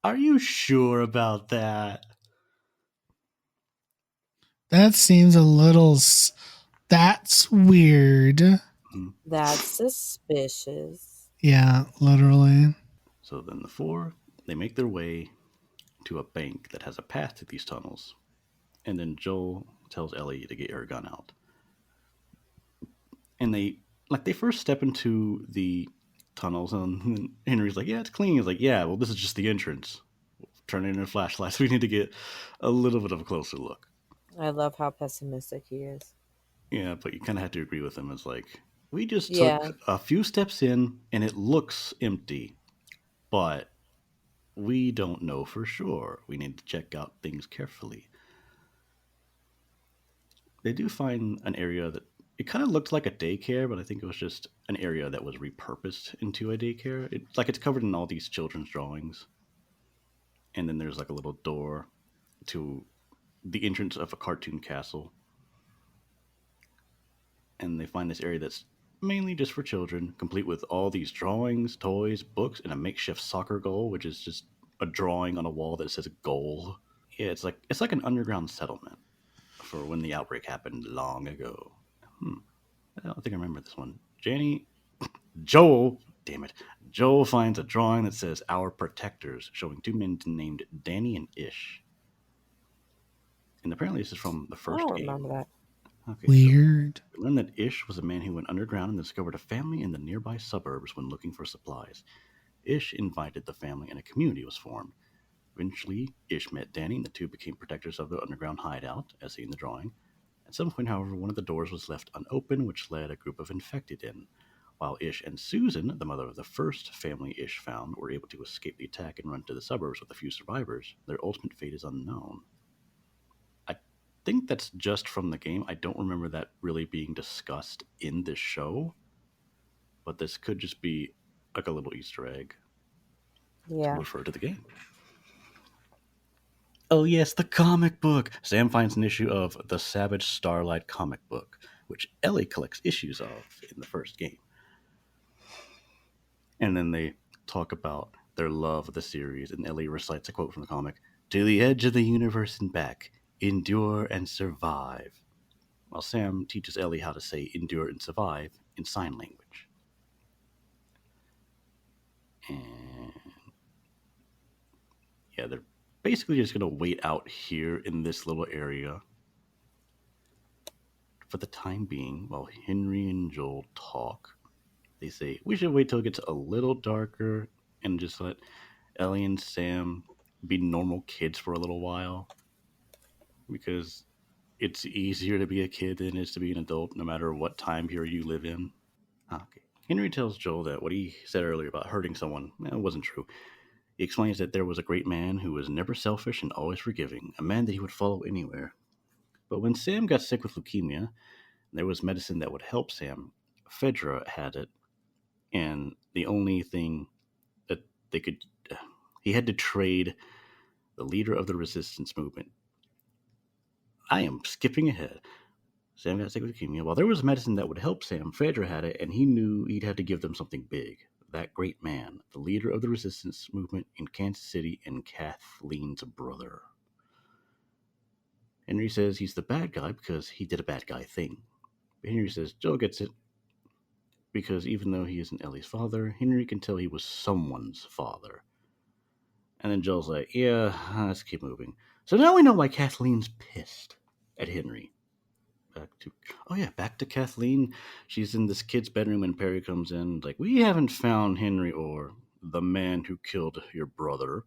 Are you sure about that? That seems a little. That's weird. That's suspicious. Yeah, literally. So then the four, they make their way to a bank that has a path to these tunnels. And then Joel tells Ellie to get her gun out. And they first step into the tunnels, and Henry's like, yeah, it's clean. He's like, yeah, well, this is just the entrance. Turn it into flashlights. We need to get a little bit of a closer look. I love how pessimistic he is. Yeah, but you kind of have to agree with him. It's like, we just took a few steps in, and it looks empty. But we don't know for sure. We need to check out things carefully. They do find an area that it kind of looked like a daycare, but I think it was just an area that was repurposed into a daycare. It's covered in all these children's drawings. And then there's a little door to the entrance of a cartoon castle. And they find this area that's mainly just for children, complete with all these drawings, toys, books, and a makeshift soccer goal, which is just a drawing on a wall that says goal. Yeah, it's like an underground settlement for when the outbreak happened long ago. I don't think I remember this one. Joel, damn it. Joel finds a drawing that says "Our Protectors," showing two men named Danny and Ish. And apparently, this is from the I first don't game. remember that. Okay, so Weird. we learned that Ish was a man who went underground and discovered a family in the nearby suburbs when looking for supplies. Ish invited the family, and a community was formed. Eventually, Ish met Danny, and the two became protectors of the underground hideout, as seen in the drawing. At some point, however, one of the doors was left unopened, which led a group of infected in. While Ish and Susan, the mother of the first family Ish found, were able to escape the attack and run to the suburbs with a few survivors, their ultimate fate is unknown. I think that's just from the game. I don't remember that really being discussed in this show, but this could just be like a little Easter egg to Yeah. refer to the game. Oh, yes, the comic book. Sam finds an issue of the Savage Starlight comic book, which Ellie collects issues of in the first game. And then they talk about their love of the series, and Ellie recites a quote from the comic: "To the edge of the universe and back, endure and survive." While Sam teaches Ellie how to say endure and survive in sign language. And yeah, they're basically just going to wait out here in this little area for the time being while Henry and Joel talk. They say, we should wait till it gets a little darker and just let Ellie and Sam be normal kids for a little while, because it's easier to be a kid than it is to be an adult, no matter what time period you live in. Okay. Henry tells Joel that what he said earlier about hurting someone wasn't true. He explains that there was a great man who was never selfish and always forgiving, a man that he would follow anywhere. But when Sam got sick with leukemia, there was medicine that would help Sam. Fedra had it, and the only thing that they could, he had to trade the leader of the resistance movement. I am skipping ahead. Sam got sick with leukemia. While there was medicine that would help Sam, Fedra had it, and he knew he'd have to give them something big. That great man, the leader of the resistance movement in Kansas City, and Kathleen's brother. Henry says he's the bad guy because he did a bad guy thing. But Henry says Joe gets it because even though he isn't Ellie's father, Henry can tell he was someone's father. And then Joel's like, yeah, let's keep moving. So now we know why Kathleen's pissed at Henry. Back to Kathleen. She's in this kid's bedroom and Perry comes in like, we haven't found Henry or the man who killed your brother.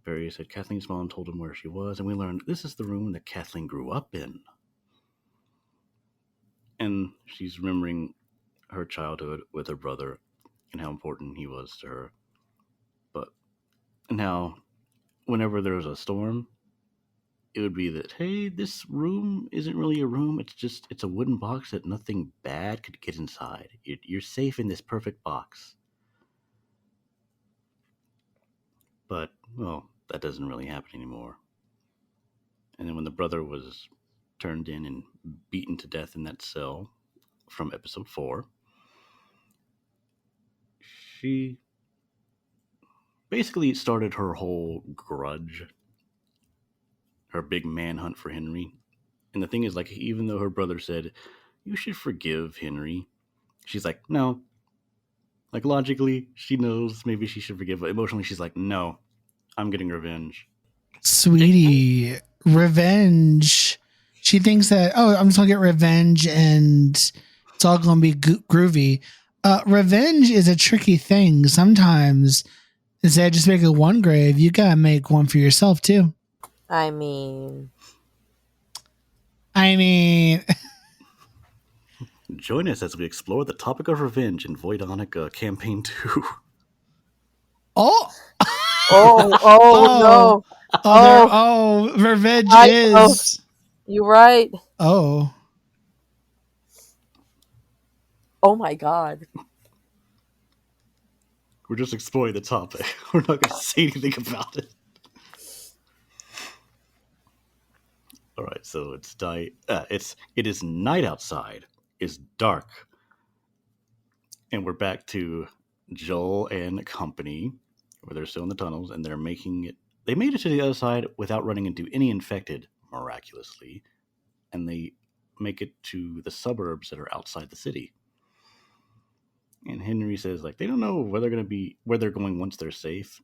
Perry said Kathleen's mom told him where she was, and we learned this is the room that Kathleen grew up in. And she's remembering her childhood with her brother and how important he was to her. But now, whenever there's a storm, it would be that, hey, this room isn't really a room. It's a wooden box that nothing bad could get inside. You're safe in this perfect box. But, well, that doesn't really happen anymore. And then when the brother was turned in and beaten to death in that cell from episode 4, she basically started her whole grudge, her big manhunt for Henry. And the thing is, like, even though her brother said, you should forgive Henry, she's like, no. Like, logically, she knows maybe she should forgive, but emotionally, she's like, no, I'm getting revenge. Sweetie, revenge. She thinks that, I'm just going to get revenge and it's all going to be groovy. Revenge is a tricky thing. Sometimes, instead of just making one grave, you got to make one for yourself, too. I mean... Join us as we explore the topic of revenge in Voidonic Campaign 2. Oh! No. Revenge Know. is. You're right. Oh. Oh my God. We're just exploring the topic. We're not going to say anything about it. All right, so it is night outside. It's dark, and we're back to Joel and company, where they're still in the tunnels, and they're making it they made it to the other side without running into any infected, miraculously, and they make it to the suburbs that are outside the city. And Henry says like they don't know where they're going once they're safe.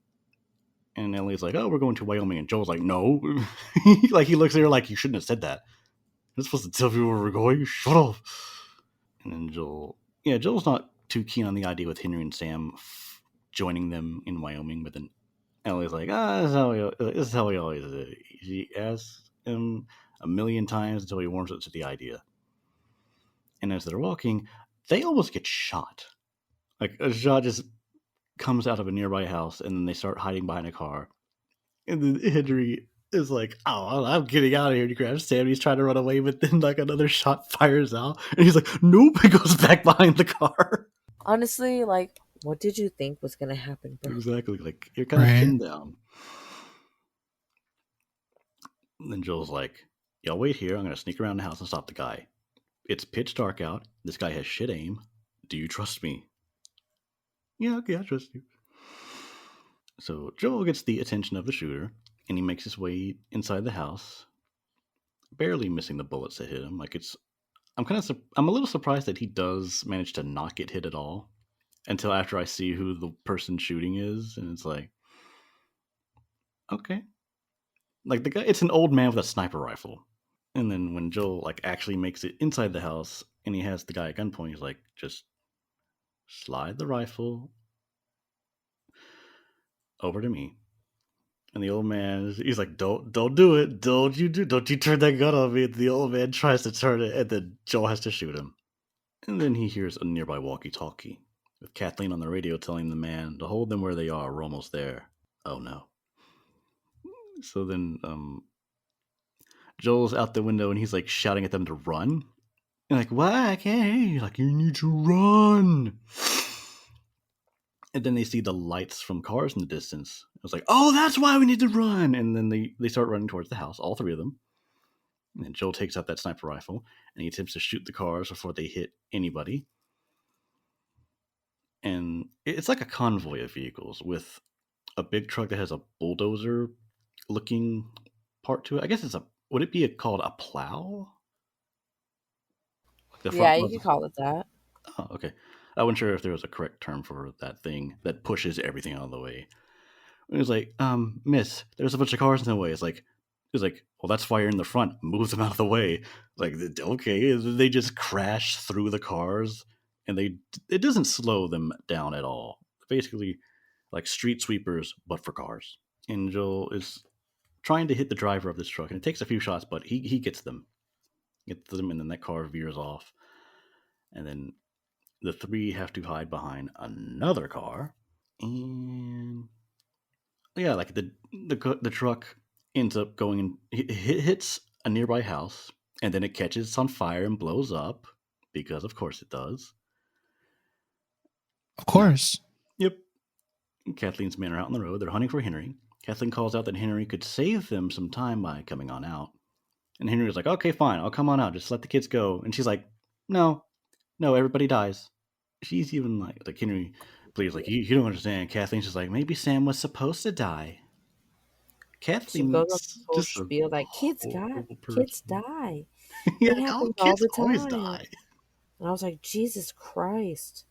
And Ellie's like, "Oh, we're going to Wyoming," and Joel's like, "No," like he looks at her like, "You shouldn't have said that. You're supposed to tell people where we're going. Shut up." And then Joel's not too keen on the idea with Henry and Sam joining them in Wyoming, but then Ellie's like, this is how we always do it. She asks him a million times until he warms up to the idea. And as they're walking, they almost get shot. Like a shot just comes out of a nearby house, and then they start hiding behind a car. And then Henry is like, "Oh, I'm getting out of here." And he grabs Sam. He's trying to run away, but then like another shot fires out, and he's like, "Nope!" He goes back behind the car. Honestly, like, what did you think was gonna happen, bro? Exactly. Like you're kind of pinned down. And then Joel's like, "Y'all wait here. I'm gonna sneak around the house and stop the guy. It's pitch dark out. This guy has shit aim. Do you trust me?" "Yeah, okay, I trust you." So Joel gets the attention of the shooter, and he makes his way inside the house, barely missing the bullets that hit him. Like I'm a little surprised that he does manage to not get hit at all until after I see who the person shooting is, and it's like, okay, like the guy, it's an old man with a sniper rifle. And then when Joel like actually makes it inside the house and he has the guy at gunpoint, he's like, "Just slide the rifle over to me." And the old man, he's like, Don't do it. Don't you turn that gun on me." And the old man tries to turn it, and then Joel has to shoot him. And then he hears a nearby walkie-talkie with Kathleen on the radio telling the man to hold them where they are. "We're almost there." Oh no. So then Joel's out the window and he's like shouting at them to run. And like, "What? I can't hear you." Like, "You need to run." And then they see the lights from cars in the distance. It was like, "Oh, that's why we need to run." And then they start running towards the house, all three of them. And then Joel takes out that sniper rifle and he attempts to shoot the cars before they hit anybody. And it's like a convoy of vehicles with a big truck that has a bulldozer looking part to it. I guess would it be called a plow? Like the Yeah, front you could call it that. Oh, okay. I wasn't sure if there was a correct term for that thing that pushes everything out of the way. It was like, "Miss, there's a bunch of cars in the way." It's like, "Well, that's why you're in the front. Move them out of the way." Like, okay, they just crash through the cars, and it doesn't slow them down at all. Basically, like street sweepers, but for cars. And Joel is trying to hit the driver of this truck, and it takes a few shots, but he gets them. Gets them, and then that car veers off. And then the three have to hide behind another car. And yeah, like the truck ends up going and hits a nearby house, and then it catches on fire and blows up because, of course, it does. Of course. Yep. Kathleen's men are out on the road. They're hunting for Henry. Kathleen calls out that Henry could save them some time by coming on out. And Henry was like, "Okay, fine, I'll come on out. Just let the kids go." And she's like, No, everybody dies." She's even like Henry, please, like you don't understand. Kathleen's just like, "Maybe Sam was supposed to die." She goes on Kathleen's this whole just a spiel like kids horrible kids person. die. Yeah, It happens all kids the always time. die. And I was like, Jesus Christ.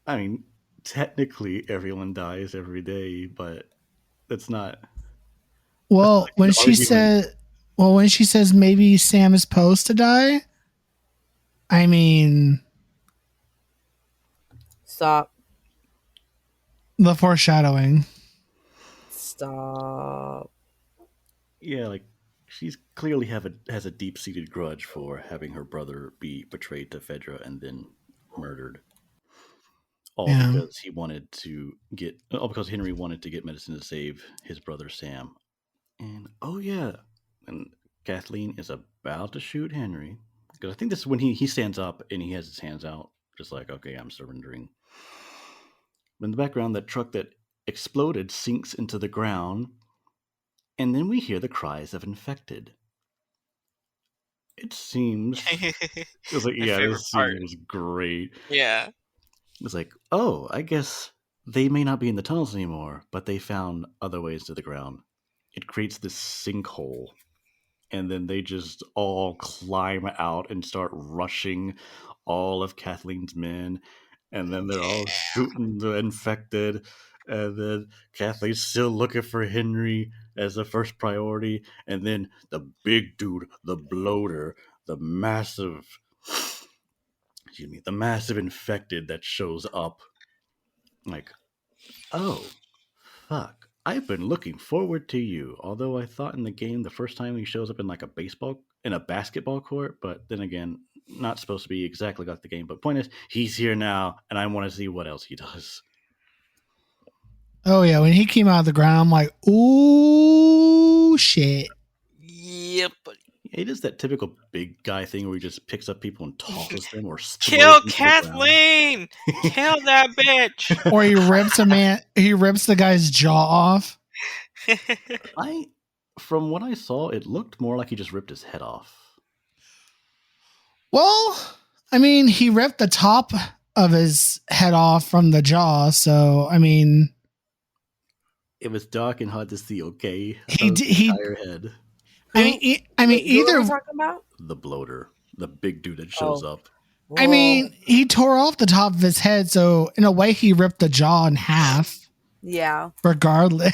I mean, technically everyone dies every day, but that's not. Well, Like the argument. when she says maybe Sam is supposed to die, I mean, Stop. the foreshadowing. Stop. Yeah, like she's clearly has a deep seated grudge for having her brother be betrayed to Fedra and then murdered. All Yeah. because Henry wanted to get medicine to save his brother Sam. And oh yeah, and Kathleen is about to shoot Henry because I think this is when he stands up and he has his hands out, just like, "Okay, I'm surrendering." In the background, that truck that exploded sinks into the ground, and then we hear the cries of infected. It seems it was like, My yeah, favorite this part. scene was great. Yeah. It's like, oh, I guess they may not be in the tunnels anymore, but they found other ways to the ground. It creates this sinkhole, and then they just all climb out and start rushing all of Kathleen's men, and then they're all shooting the infected, and then Kathleen's still looking for Henry as the first priority, and then the big dude, the bloater, the massive, excuse me, the massive infected that shows up, like, oh, fuck. I've been looking forward to you. Although I thought in the game the first time he shows up in like a basketball court, but then again, not supposed to be exactly like the game. But point is, he's here now, and I want to see what else he does. Oh yeah, when he came out of the ground, I'm like, ooh shit. Yep. He does that typical big guy thing where he just picks up people and tosses them or Kill Kathleen! Kill that bitch! Or he rips the guy's jaw off. From what I saw, it looked more like he just ripped his head off. Well, I mean, he ripped the top of his head off from the jaw, so I mean, it was dark and hard to see. Okay, he entire head. I mean, either who are we talking about the bloater, the big dude that shows up. I mean, he tore off the top of his head, so in a way, he ripped the jaw in half. Yeah. Regardless.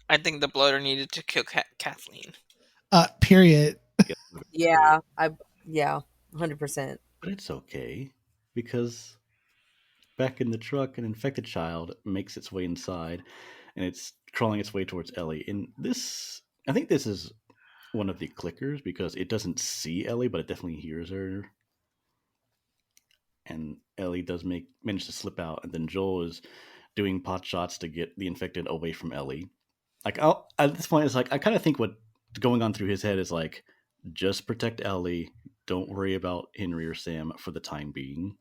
I think the bloater needed to kill Kathleen. Period. Yeah. 100%. But it's okay, because back in the truck, an infected child makes its way inside, and it's crawling its way towards Ellie. And I think this is one of the clickers, because it doesn't see Ellie, but it definitely hears her. And Ellie does manage to slip out, and then Joel is doing pot shots to get the infected away from Ellie. Like, at this point, it's like, I kind of think what's going on through his head is like, just protect Ellie. Don't worry about Henry or Sam for the time being.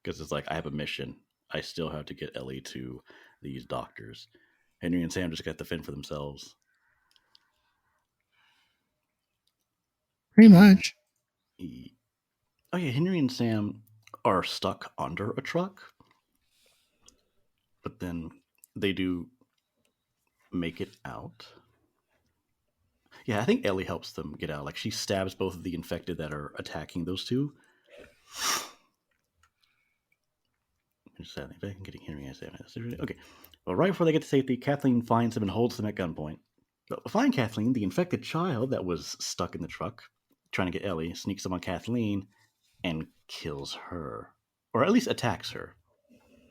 Because it's like, I have a mission. I still have to get Ellie to these doctors. Henry and Sam just got to fend for themselves. Pretty much. Oh yeah, Henry and Sam are stuck under a truck. But then they do make it out. Yeah, I think Ellie helps them get out. Like, she stabs both of the infected that are attacking those two. Getting Henry and Sam. Okay. Well, right before they get to safety, Kathleen finds them and holds them at gunpoint. But find Kathleen, the infected child that was stuck in the truck, trying to get Ellie, sneaks up on Kathleen and kills her. Or at least attacks her.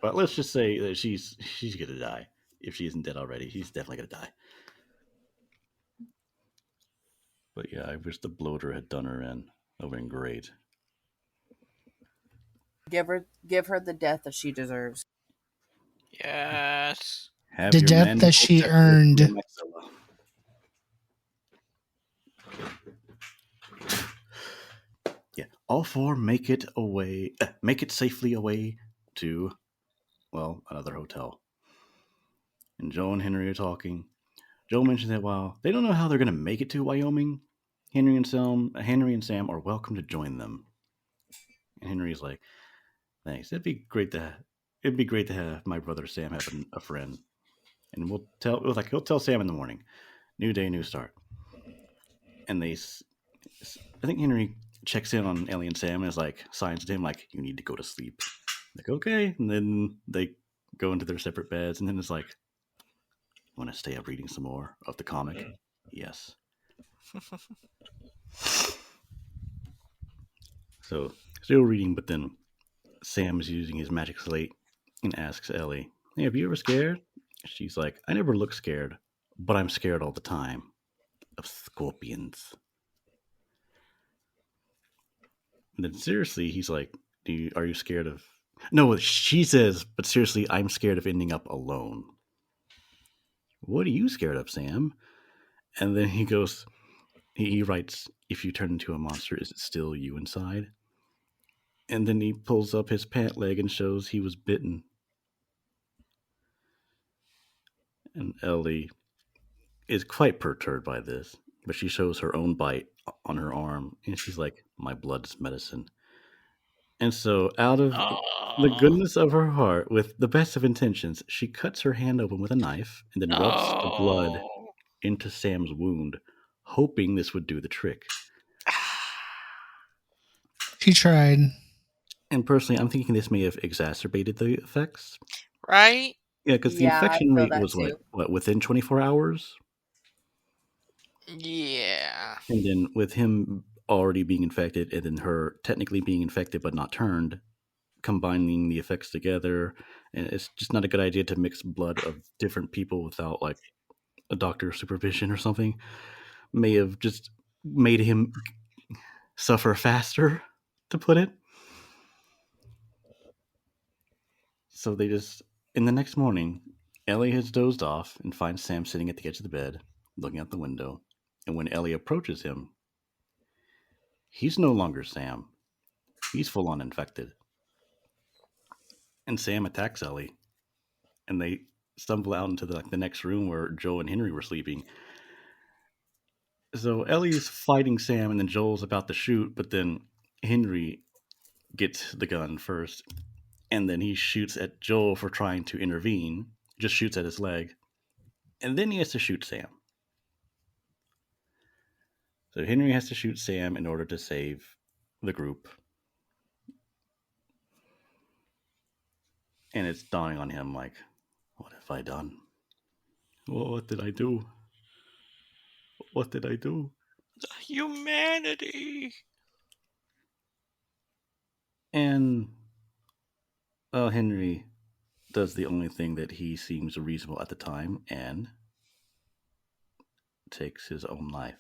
But let's just say that she's gonna die. If she isn't dead already, she's definitely gonna die. But yeah, I wish the bloater had done her in. That would have been great. Give her the death that she deserves. Yes. Have the death that she earned. Yeah, all four make it safely away to, well, another hotel. And Joe and Henry are talking. Joe mentions that while they don't know how they're going to make it to Wyoming, Henry and Sam are welcome to join them. And Henry's like, "Thanks. It'd be great to have my brother Sam have a friend." And he'll tell Sam in the morning. New day, new start. And I think Henry checks in on Ellie and Sam and is like, signs to him like, "You need to go to sleep." Like, okay. And then they go into their separate beds, and then it's like, "Want to stay up reading some more of the comic?" Yes. So, still reading, but then Sam is using his magic slate and asks Ellie, "Hey, have you ever scared?" She's like, "I never look scared, but I'm scared all the time of scorpions." And then seriously, he's like, "Are you scared of?" No, she says, "But seriously, I'm scared of ending up alone." "What are you scared of, Sam?" And then he goes, he writes, "If you turn into a monster, is it still you inside?" And then he pulls up his pant leg and shows he was bitten. And Ellie is quite perturbed by this, but she shows her own bite on her arm, and she's like, "My blood's medicine." And so, out of the goodness of her heart, with the best of intentions, she cuts her hand open with a knife and then rubs the blood into Sam's wound, hoping this would do the trick. She tried. And personally, I'm thinking this may have exacerbated the effects. Right? Yeah, because the Yeah, I infection feel rate that was too. within 24 hours? Yeah. And then with him already being infected and then her technically being infected but not turned, combining the effects together, and it's just not a good idea to mix blood of different people without like a doctor's supervision or something. May have just made him suffer faster, to put it. So they just, in the next morning, Ellie has dozed off and finds Sam sitting at the edge of the bed, looking out the window. And when Ellie approaches him, he's no longer Sam. He's full on infected. And Sam attacks Ellie, and they stumble out into the next room where Joel and Henry were sleeping. So Ellie's fighting Sam, and then Joel's about to shoot, but then Henry gets the gun first, and then he shoots at Joel for trying to intervene, just shoots at his leg, and then he has to shoot Sam. So Henry has to shoot Sam in order to save the group. And it's dawning on him like, what have I done? What did I do? What did I do? Humanity. And Henry does the only thing that he seems reasonable at the time and takes his own life.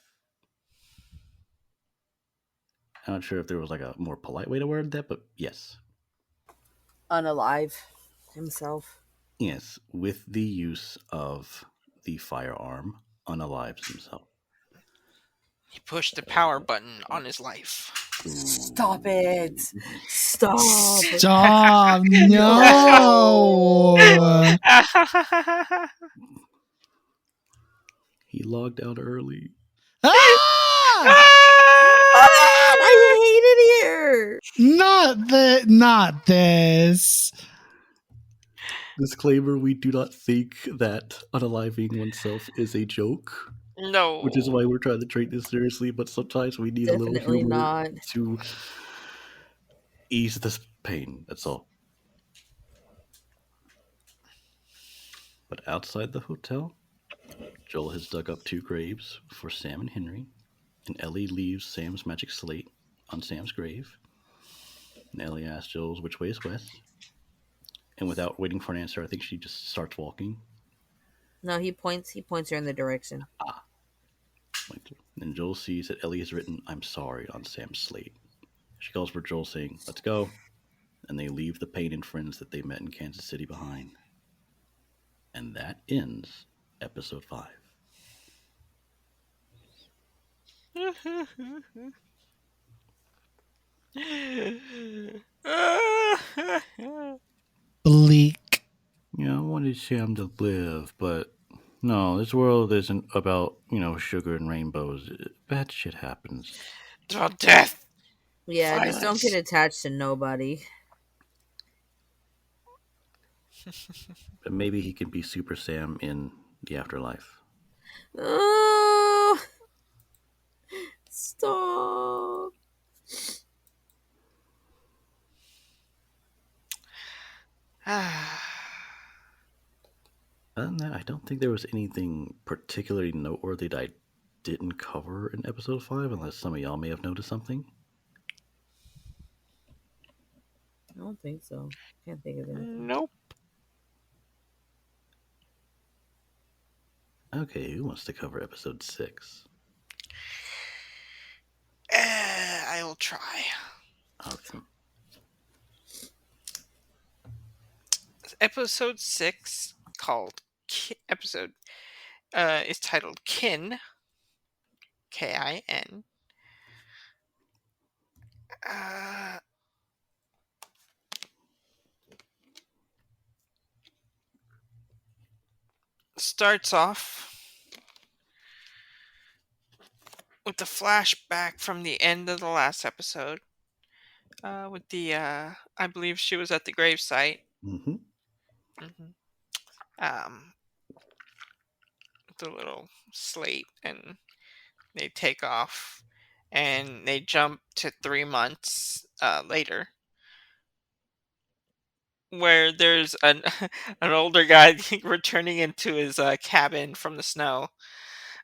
I'm not sure if there was like a more polite way to word that, but yes. Unalive himself. Yes, with the use of the firearm, unalives himself. He pushed the power button on his life. Stop it. Stop. Stop. No. He logged out early. Ah! I hate it here. Not this. Disclaimer, we do not think that unaliving oneself is a joke. No. Which is why we're trying to treat this seriously, but sometimes we need Definitely a little humor not. to ease this pain, that's all. But outside the hotel, Joel has dug up 2 graves for Sam and Henry, and Ellie leaves Sam's magic slate on Sam's grave. And Ellie asks Joel which way is west. And without waiting for an answer, I think she just starts walking. No, he points her in the direction. And Joel sees that Ellie has written, "I'm sorry" on Sam's slate. She calls for Joel, saying, "Let's go." And they leave the pain and friends that they met in Kansas City behind. And that ends episode 5. Bleak. Yeah, I wanted Sam to live, but no, this world isn't about, sugar and rainbows. Bad shit happens. It's about death. Yeah, Violence. just don't get attached to nobody. But maybe he can be Super Sam in the afterlife. Oh, stop. Other than that, I don't think there was anything particularly noteworthy that I didn't cover in episode 5, unless some of y'all may have noticed something. I don't think so. Can't think of anything. Nope. Okay, who wants to cover episode 6? I will try. Okay. Episode 6 called episode is titled Kin. Kin. Starts off with the flashback from the end of the last episode with the I believe she was at the gravesite. Mm-hmm. Mm-hmm. Um, the little slate, and they take off, and they jump to 3 months later, where there's an an older guy returning into his cabin from the snow,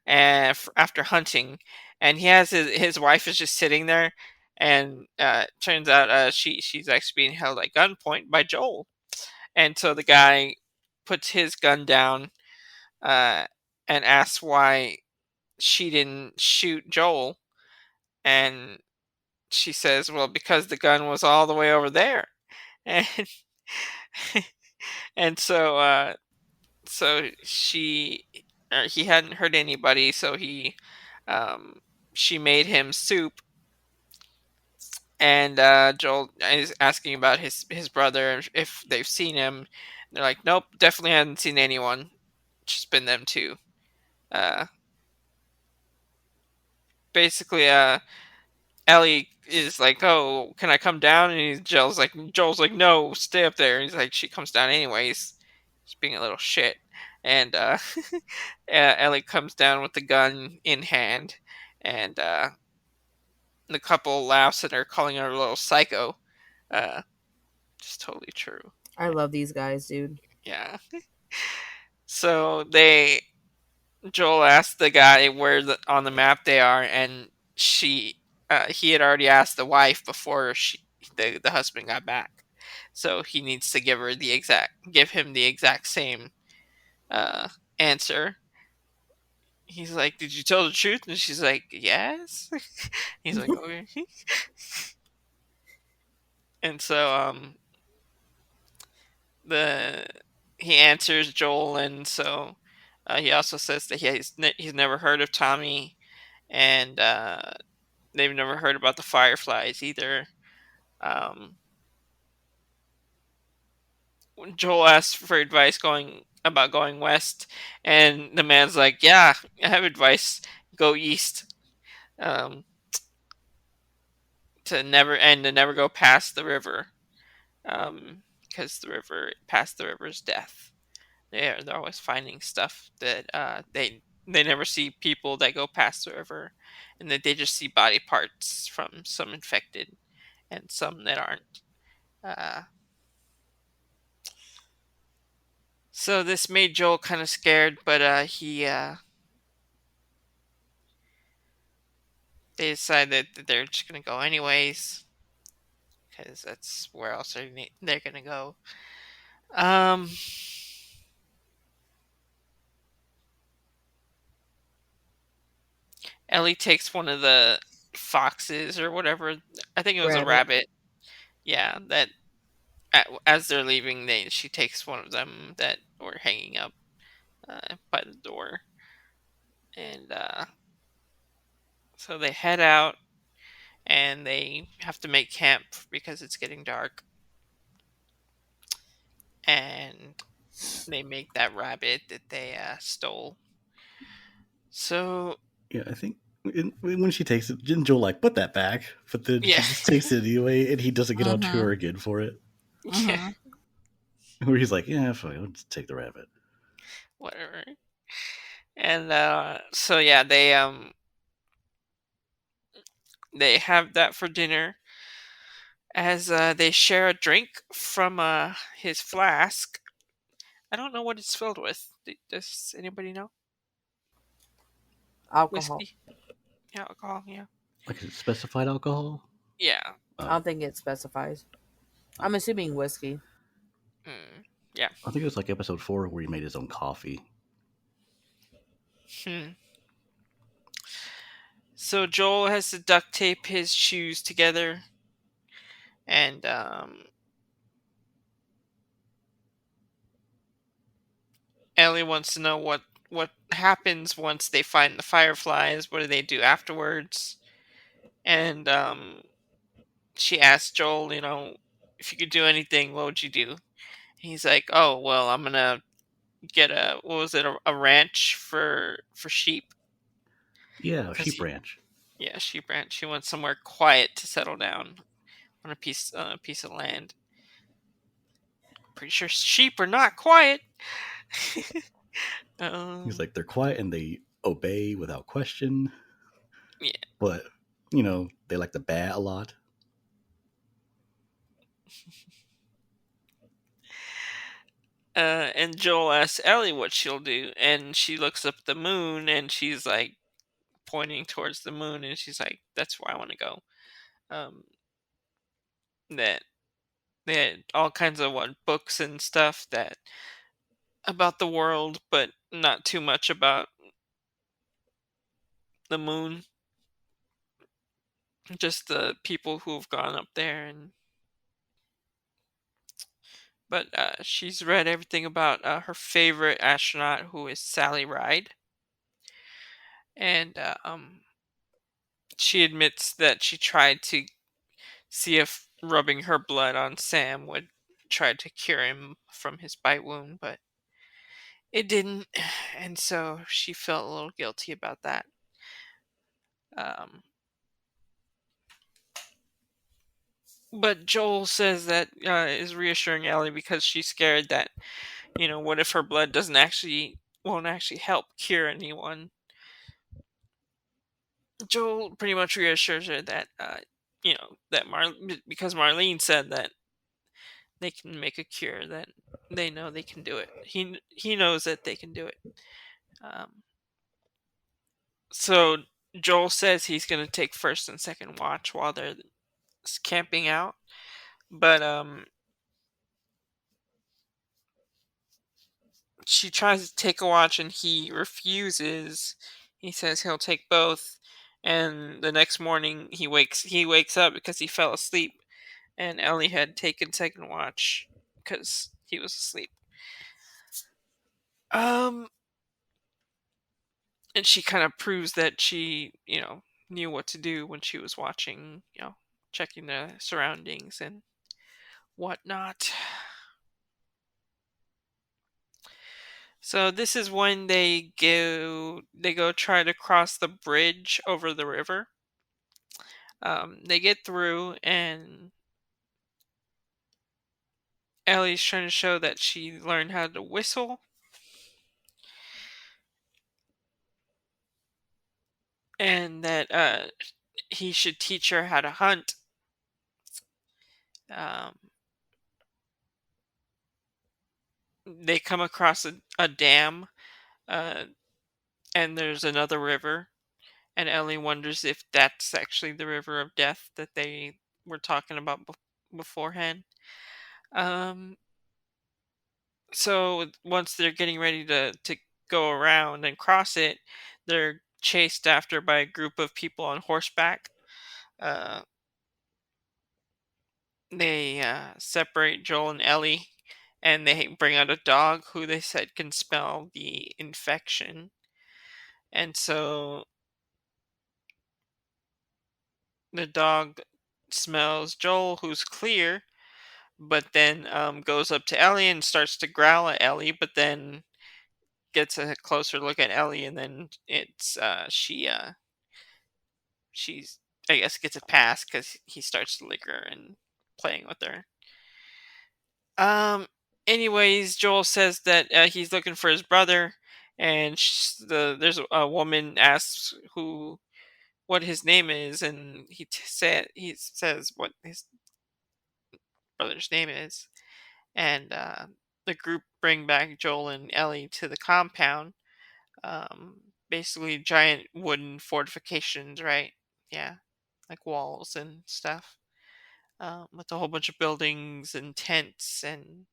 and after hunting, and he has his wife is just sitting there, and turns out she's actually being held at gunpoint by Joel, and so the guy puts his gun down, uh, and asks why she didn't shoot Joel, and she says, "Well, because the gun was all the way over there," and and so he hadn't hurt anybody, so she made him soup, and Joel is asking about his brother, if they've seen him. And they're like, "Nope, definitely hadn't seen anyone. Just been them two." Uh, basically, Ellie is like, "Oh, can I come down?" And Joel's like, "No, stay up there." And he's like, she comes down anyways, just being a little shit. And Ellie comes down with the gun in hand, and the couple laughs at her, calling her a little psycho. Uh, just totally true. I love these guys, dude. Yeah. So Joel asked the guy where on the map they are, and he had already asked the wife before the husband got back, so he needs to give him the exact same uh, answer. He's like, "Did you tell the truth?" And she's like, "Yes." He's like, "Okay." And so the he answers Joel, and so he also says that he's never heard of Tommy, and they've never heard about the Fireflies either. Um, when Joel asks for advice about going west, and the man's like, "Yeah, I have advice. Go east, um, to never go past the river, because past the river's death. They're always finding stuff that they never see people that go past the river, and that they just see body parts from some infected and some that aren't." Uh, so this made Joel kind of scared, but they decided that they're just gonna go anyways, because that's where else they're gonna go. Um, Ellie takes one of the foxes or whatever. I think it was a rabbit. Yeah, that as they're leaving, she takes one of them that were hanging up by the door, and so they head out, and they have to make camp because it's getting dark, and they make that rabbit that they stole. So yeah, I think when she takes it, didn't Joel like put that back? But then yeah, she just takes it anyway, and he doesn't get on to her again for it. yeah, Where he's like, "Yeah, fine, I'll just take the rabbit." whatever. And so yeah, they have that for dinner, as they share a drink from his flask. I don't know what it's filled with. Does anybody know? Alcohol. Whiskey? Yeah, alcohol. Yeah. Like, is it specified alcohol? Yeah. I don't think it specifies. I'm assuming whiskey. Yeah. I think it was like episode 4 where he made his own coffee. So Joel has to duct tape his shoes together, and Ellie wants to know what happens once they find the Fireflies. What do they do afterwards? And she asks Joel, if you could do anything, what would you do? He's like, "Oh, well, I'm gonna get a ranch for sheep." Yeah, sheep ranch. Yeah, sheep ranch. He wants somewhere quiet to settle down, on a piece of land. Pretty sure sheep are not quiet. He's like, they're quiet and they obey without question. Yeah. But, they like to bat a lot. And Joel asks Ellie what she'll do, and she looks up at the moon, and she's like pointing towards the moon, and she's like, "That's where I want to go." That they had all kinds of books and stuff that about the world, but not too much about the moon. Just the people who've gone up there, but she's read everything about her favorite astronaut, who is Sally Ride, and she admits that she tried to see if rubbing her blood on Sam would try to cure him from his bite wound, but it didn't, and so she felt a little guilty about that. But Joel says that is reassuring Ellie, because she's scared that, what if her blood won't actually help cure anyone. Joel pretty much reassures her that, because Marlene said that they can make a cure, that they know they can do it. He knows that they can do it. So Joel says he's going to take first and second watch while they're camping out, but she tries to take a watch and he refuses. He says he'll take both, and the next morning he wakes up because he fell asleep, and Ellie had taken second watch because he was asleep. And she kind of proves that she, knew what to do when she was watching, checking the surroundings and whatnot. So this is when they go try to cross the bridge over the river. They get through, and Ellie's trying to show that she learned how to whistle. And that he should teach her how to hunt. They come across a dam, and there's another river, and Ellie wonders if that's actually the river of death that they were talking about beforehand. So once they're getting ready to go around and cross it, they're chased after by a group of people on horseback. They separate Joel and Ellie, and they bring out a dog who they said can smell the infection. And so the dog smells Joel, who's clear, but then goes up to Ellie and starts to growl at Ellie, but then gets a closer look at Ellie, and then it's she's, I guess, gets a pass because he starts to lick her and playing with her. Anyways, Joel says that he's looking for his brother, and there's a woman asks what his name is, and he says what his brother's name is, and the group bring back Joel and Ellie to the compound. Basically giant wooden fortifications, right? Yeah, like walls and stuff, with a whole bunch of buildings and tents and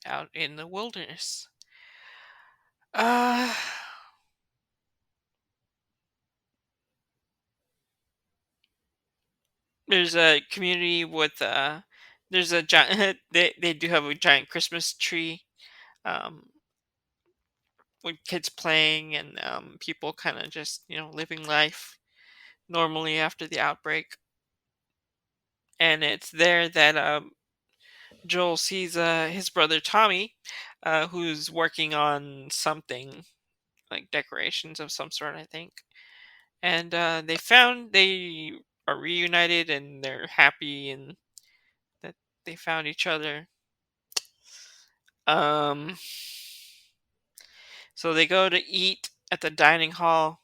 out in the wilderness. There's a community with there's a giant they do have a giant Christmas tree, with kids playing and people kind of just living life normally after the outbreak. And it's there that Joel sees his brother Tommy, who's working on something like decorations of some sort, I think. And they are reunited and they're happy and that they found each other. Um, so they go to eat at the dining hall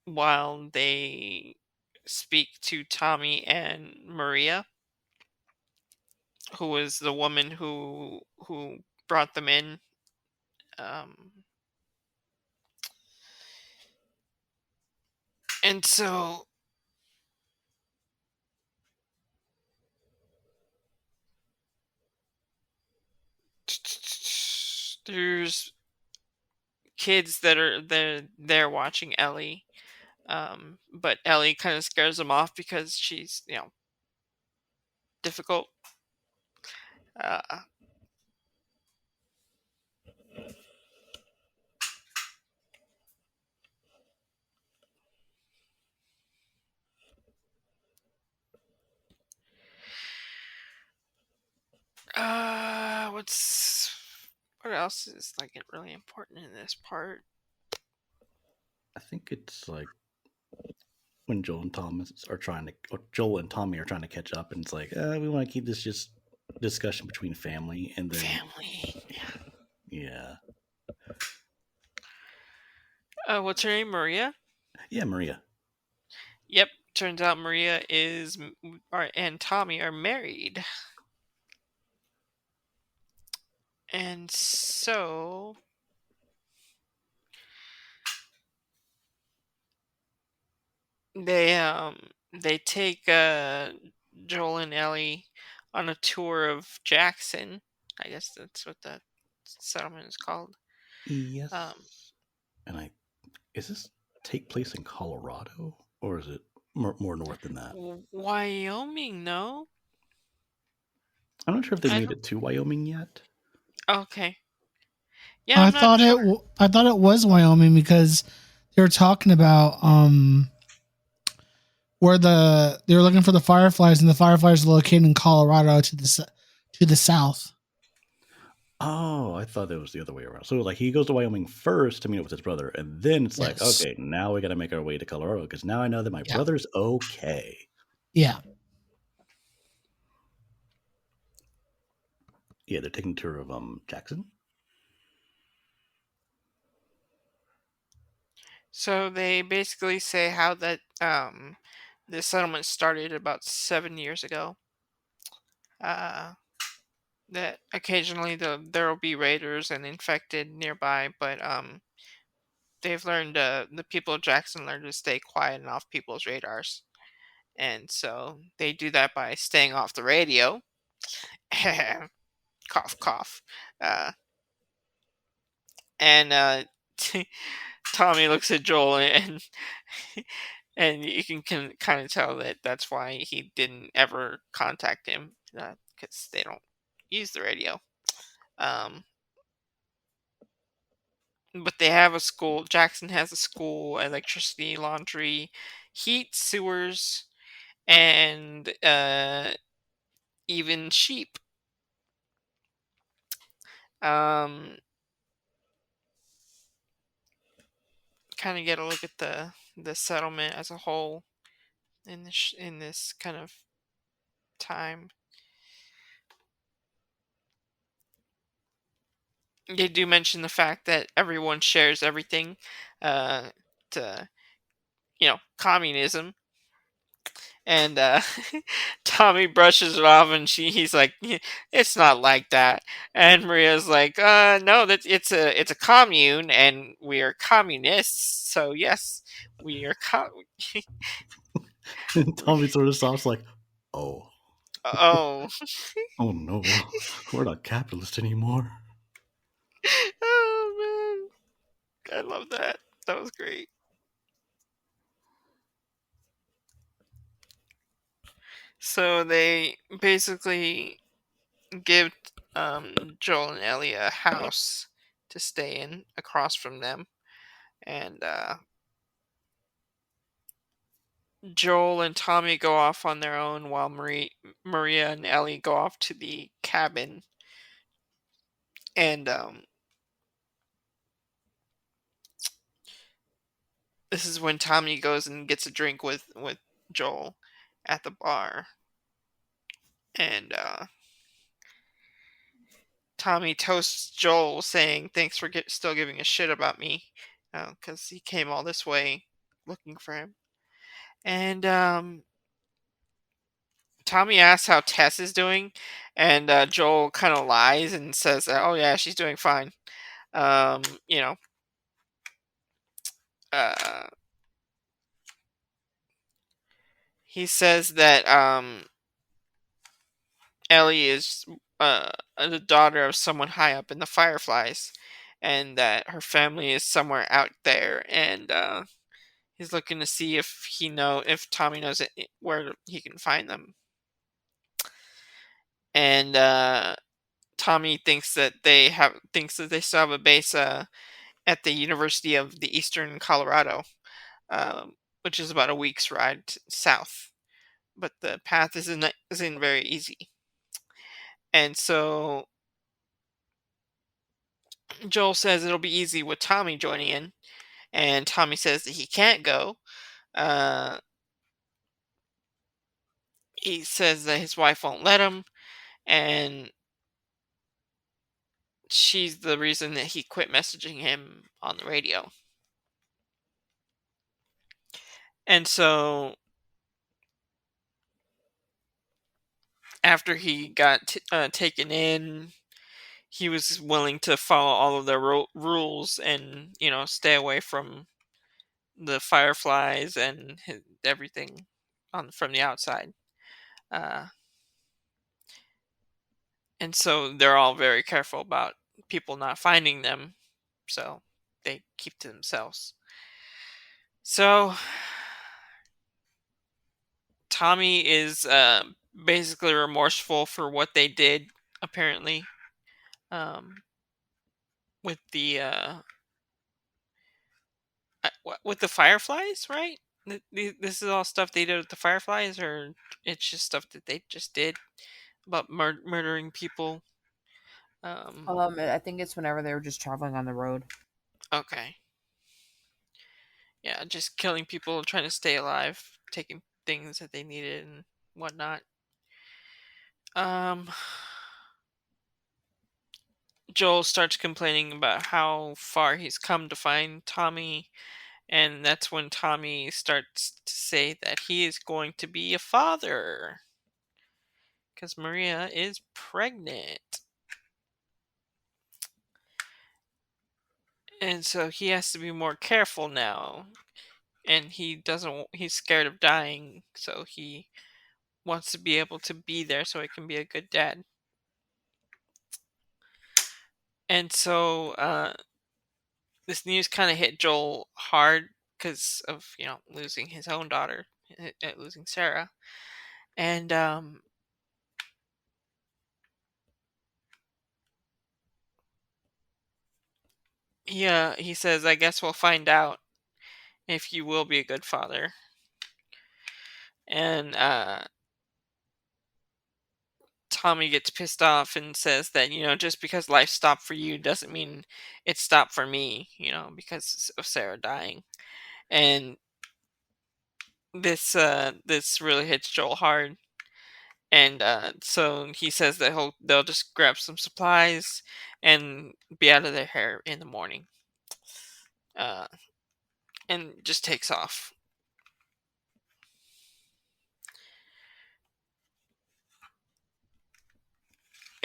while they speak to Tommy and Maria, who was the woman who brought them in. Um, and so there's kids that are there watching Ellie, but Ellie kind of scares them off because she's difficult. Uh, what else is like really important in this part? I think it's like when Joel and Thomas are trying to, or Joel and Tommy are trying to catch up, and it's like, we want to keep this just discussion between family, and then Family. yeah, What's her name? Maria? yeah, Maria. Yep. Turns out Maria and Tommy are married. And so they take Joel and Ellie on a tour of Jackson. I guess that's what the settlement is called. Yes. Um, And is this take place in Colorado, or is it more north than that? Wyoming, no? I'm not sure if they made it to Wyoming yet. Okay. Yeah, I I'm not sure. I thought it was Wyoming because they were talking about where they were looking for the fireflies, and the fireflies are located in Colorado to the south. Oh, I thought it was the other way around. So like he goes to Wyoming first to meet up with his brother, and then it's like, Yes. okay, now we got to make our way to Colorado because now I know that my brother's okay. Yeah. Yeah, they're taking a tour of Jackson. So they basically say how that the settlement started about 7 years ago. That occasionally there will be raiders and infected nearby, but they've learned the people of Jackson learned to stay quiet and off people's radars, and so they do that by staying off the radio. Cough, cough. And Tommy looks at Joel and you can kind of tell that that's why he didn't ever contact him because they don't use the radio. But they have a school. Jackson has a school, electricity, laundry, heat, sewers, and even sheep. Kind of get a look at the settlement as a whole in this kind of time. They do mention the fact that everyone shares everything, to communism, and Tommy brushes it off, and he's like, "It's not like that." And Maria's like, "No, that it's a commune, and we are communists. So yes, we are." And Tommy sort of stops, like, "Oh, Oh, oh no, we're not capitalists anymore." oh man, I love that. That was great. So they basically give Joel and Ellie a house to stay in across from them, and Joel and Tommy go off on their own while Maria and Ellie go off to the cabin, and this is when Tommy goes and gets a drink with Joel at the bar, and Tommy toasts Joel, saying, "Thanks for still giving a shit about me, because he came all this way looking for him." And Tommy asks how Tess is doing, and Joel kind of lies and says, "Oh yeah, she's doing fine." You know, uh, he says that Ellie is the daughter of someone high up in the Fireflies, and that her family is somewhere out there, and he's looking to see if Tommy knows where he can find them. And Tommy thinks that they still have a base at the University of the Eastern Colorado, which is about a week's ride south. But the path isn't very easy. And so Joel says it'll be easy with Tommy joining in, and Tommy says that he can't go. Uh, he says that his wife won't let him, and she's the reason that he quit messaging him on the radio. And so after he got taken in, he was willing to follow all of their rules and, stay away from the Fireflies and everything from the outside. And so they're all very careful about people not finding them, so they keep to themselves. So Tommy is basically remorseful for what they did, apparently, with the with the Fireflies, right? This is all stuff they did with the Fireflies, or it's just stuff that they just did about murdering people. I think it's whenever they were just traveling on the road. Okay. Yeah, just killing people, trying to stay alive, taking things that they needed and whatnot. Joel starts complaining about how far he's come to find Tommy, and that's when Tommy starts to say that he is going to be a father because Maria is pregnant. And so he has to be more careful now. And he's scared of dying, so he wants to be able to be there so he can be a good dad. And so this news kind of hit Joel hard because of, losing his own daughter, losing Sarah. And he says, "I guess we'll find out if you will be a good father." And Tommy gets pissed off and says that, just because life stopped for you doesn't mean it stopped for me, because of Sarah dying. And this really hits Joel hard. And so he says that they'll just grab some supplies and be out of their hair in the morning. And just takes off.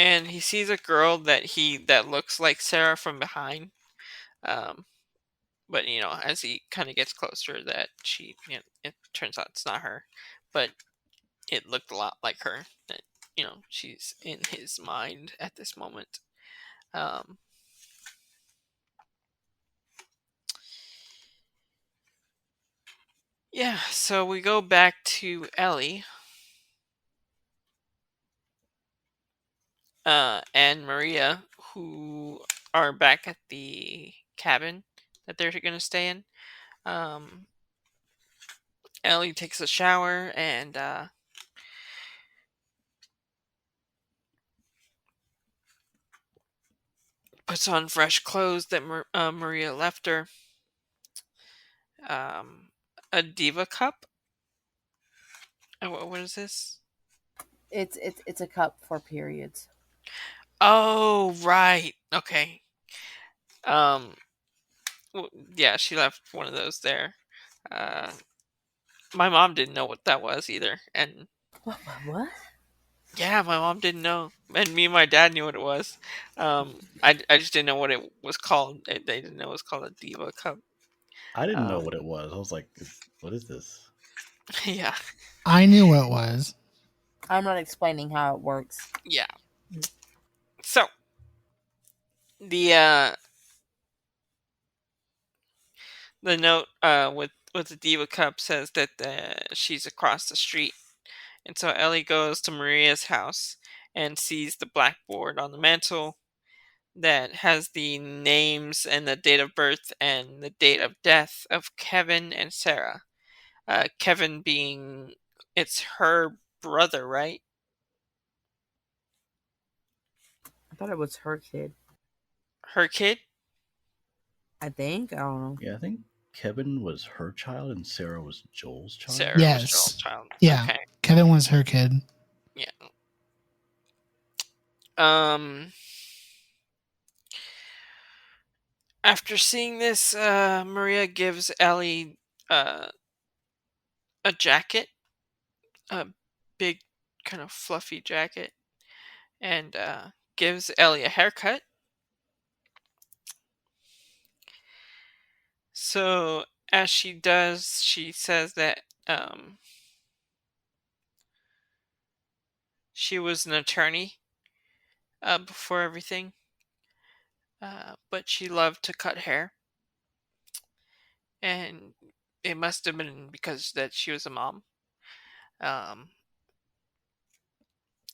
And he sees a girl that looks like Sarah from behind. But as he kind of gets closer, that it turns out it's not her, but it looked a lot like her. That she's in his mind at this moment. Yeah, so we go back to Ellie. And Maria, who are back at the cabin that they're going to stay in. Ellie takes a shower and puts on fresh clothes that Maria left her. a diva cup. What is this? It's a cup for periods. Oh, right. Okay. Um, yeah, she left one of those there. Uh, my mom didn't know what that was either, and What? yeah, my mom didn't know, and me and my dad knew what it was. I just didn't know what it was called. They didn't know it was called a diva cup. I didn't know Um, what it was. I was like, what is this? yeah, I knew what it was. I'm not explaining how it works. yeah. So the the note with the diva cup says that she's across the street, and so Ellie goes to Maria's house and sees the blackboard on the mantle that has the names and the date of birth and the date of death of Kevin and Sarah. Kevin being, it's her brother, right? I thought it was her kid. Her kid? I think. I don't know. Yeah, I think Kevin was her child and Sarah was Joel's child. Sarah was Joel's Yes. child. Yeah. Okay. Kevin was her kid. Yeah. After seeing this, Maria gives Ellie a jacket, a big kind of fluffy jacket, and gives Ellie a haircut. So as she does, she says that she was an attorney before everything, but she loved to cut hair, and it must have been because that she was a mom.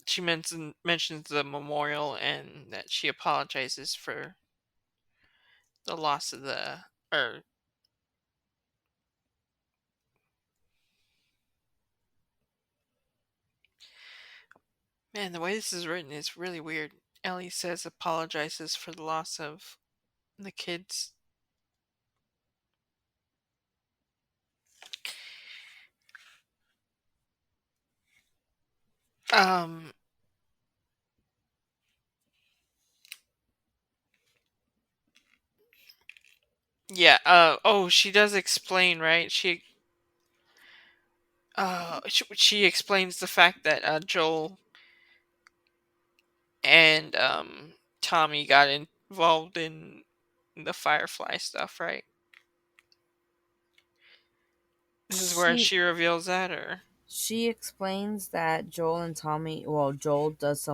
She mentions the memorial and that she apologizes for the loss of the or man, the way this is written is really weird. Ellie says apologizes for the loss of the kids. Um yeah, oh, she does explain, right? She explains the fact that Joel and Tommy got involved in the Firefly stuff, right? This is where she reveals that, or She explains that Joel and Tommy. Well, Joel does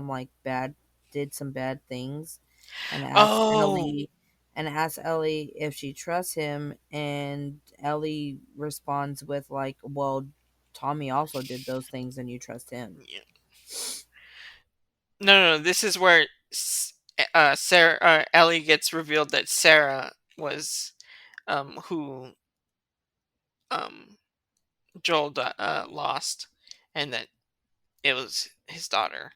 did some bad things, and asks oh, Ellie if she trusts him, and Ellie responds with like, "Well, Tommy also did those things, and you trust him." yeah. No. This is where Sarah, Ellie gets revealed that Sarah was who Joel lost, and that it was his daughter,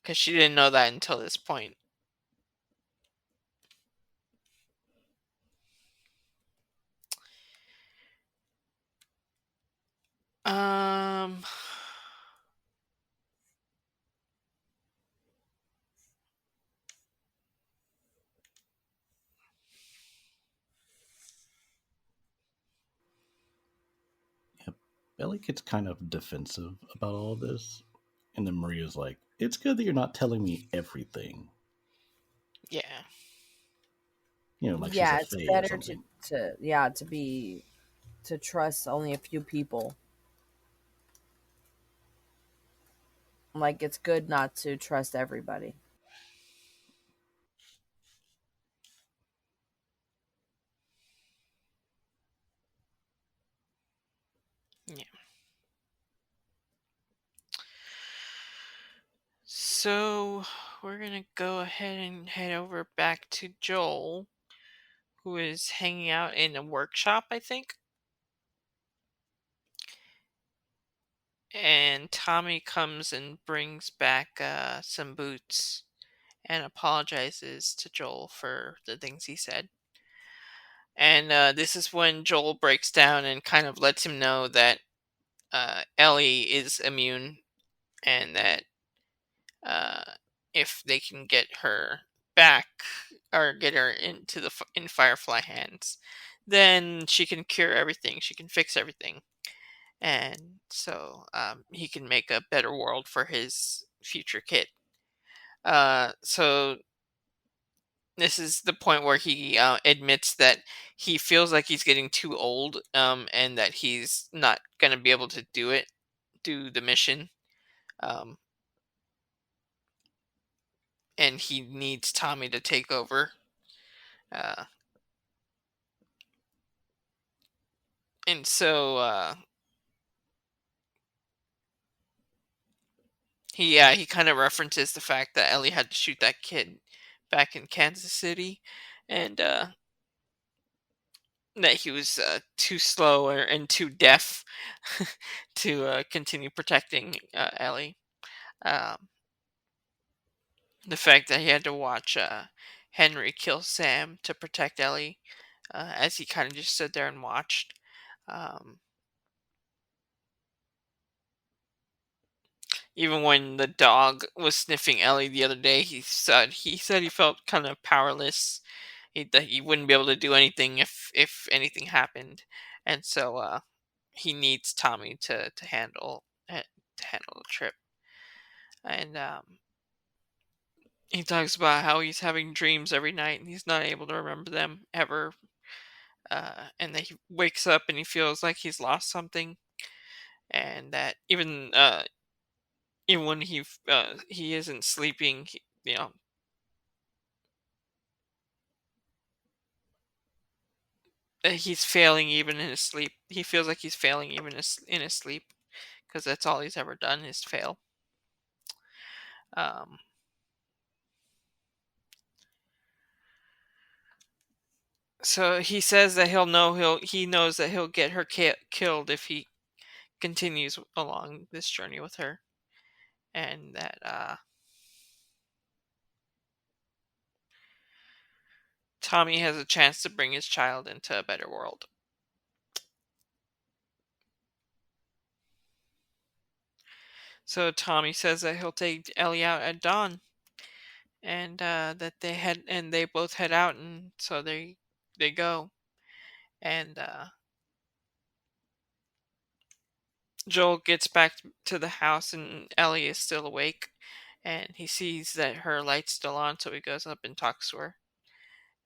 because she didn't know that until this point. Um. Yep. Ellie gets kind of defensive about all this. And then Maria's like, it's good that you're not telling me everything. Yeah. Like Yeah, she's a it's fae or better something. to trust only a few people. Like, it's good not to trust everybody. Yeah. So we're gonna go ahead and head over back to Joel, who is hanging out in a workshop, I think. And Tommy comes and brings back some boots and apologizes to Joel for the things he said. And this is when Joel breaks down and kind of lets him know that Ellie is immune, and that uh, if they can get her back or get her into in Firefly hands, then she can cure everything. She can fix everything, and so he can make a better world for his future kid. So this is the point where he admits that he feels like he's getting too old, and that he's not going to be able to do the mission. Um, and he needs Tommy to take over. Uh, and so he kind of references the fact that Ellie had to shoot that kid back in Kansas City, and that he was too slow and too deaf to continue protecting Ellie. Um, the fact that he had to watch Henry kill Sam to protect Ellie, as he kind of just stood there and watched. Um, Even when the dog was sniffing Ellie the other day, he felt kind of powerless. That he wouldn't be able to do anything if anything happened, and so he needs Tommy to handle the trip. And he talks about how he's having dreams every night and he's not able to remember them ever. And that he wakes up and he feels like he's lost something, and that even when he isn't sleeping, he's failing even in his sleep. He feels like he's failing even in his sleep, because that's all he's ever done is fail. Um, so he says that he knows that he'll get her killed if he continues along this journey with her, and that Tommy has a chance to bring his child into a better world. So Tommy says that he'll take Ellie out at dawn, and that they both head out, and so they go, and Joel gets back to the house, and Ellie is still awake, and he sees that her light's still on, so he goes up and talks to her,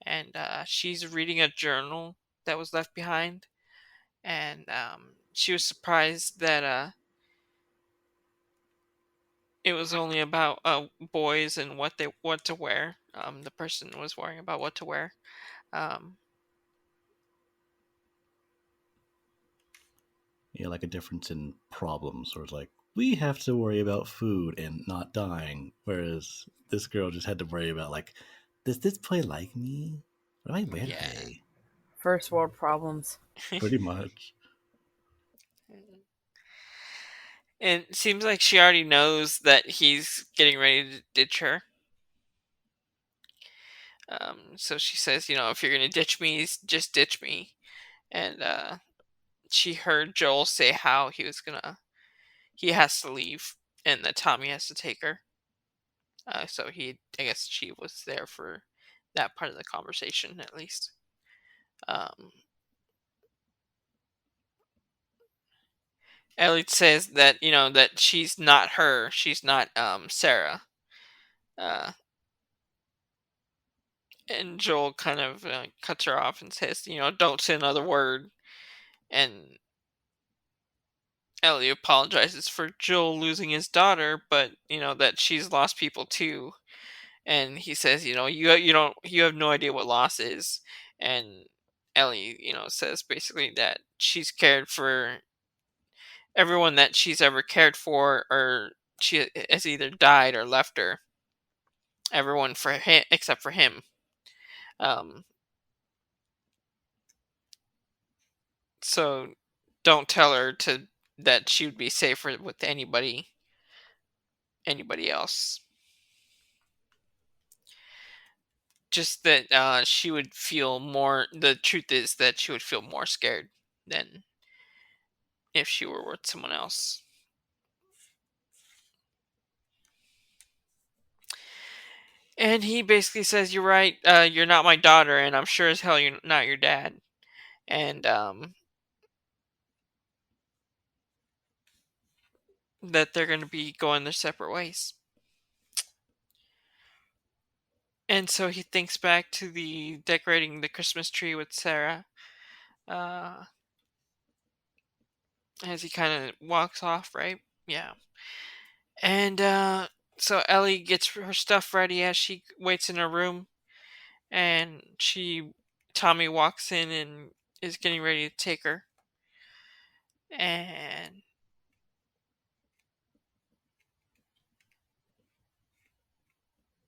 and she's reading a journal that was left behind, and she was surprised that it was only about boys and what to wear. The person was worrying about what to wear. Um, Like a difference in problems, or it's like we have to worry about food and not dying, whereas this girl just had to worry about like, does this play like me? What do I wear yeah. today? First world problems. Pretty much. And it seems like she already knows that he's getting ready to ditch her. So she says, if you're gonna ditch me, just ditch me. And she heard Joel say how he has to leave, and that Tommy has to take her. So I guess she was there for that part of the conversation, at least. Elliot says that that she's not her, she's not Sarah. Uh, and Joel kind of cuts her off and says, don't say another word. And Ellie apologizes for Joel losing his daughter, but that she's lost people too. And he says, you have no idea what loss is. And Ellie, says basically that she's cared for everyone that she's ever cared for, or she has either died or left her. Everyone for him except for him. So don't tell her that she would be safer with anybody else. just that she would feel more. The truth is that she would feel more scared than if she were with someone else. And he basically says, "You're right. You're not my daughter, and I'm sure as hell you're not your dad." And that they're going to be going their separate ways. And so he thinks back to the decorating the Christmas tree with Sarah, uh, as he kind of walks off, right? Yeah. And so Ellie gets her stuff ready as she waits in her room, and Tommy walks in and is getting ready to take her. And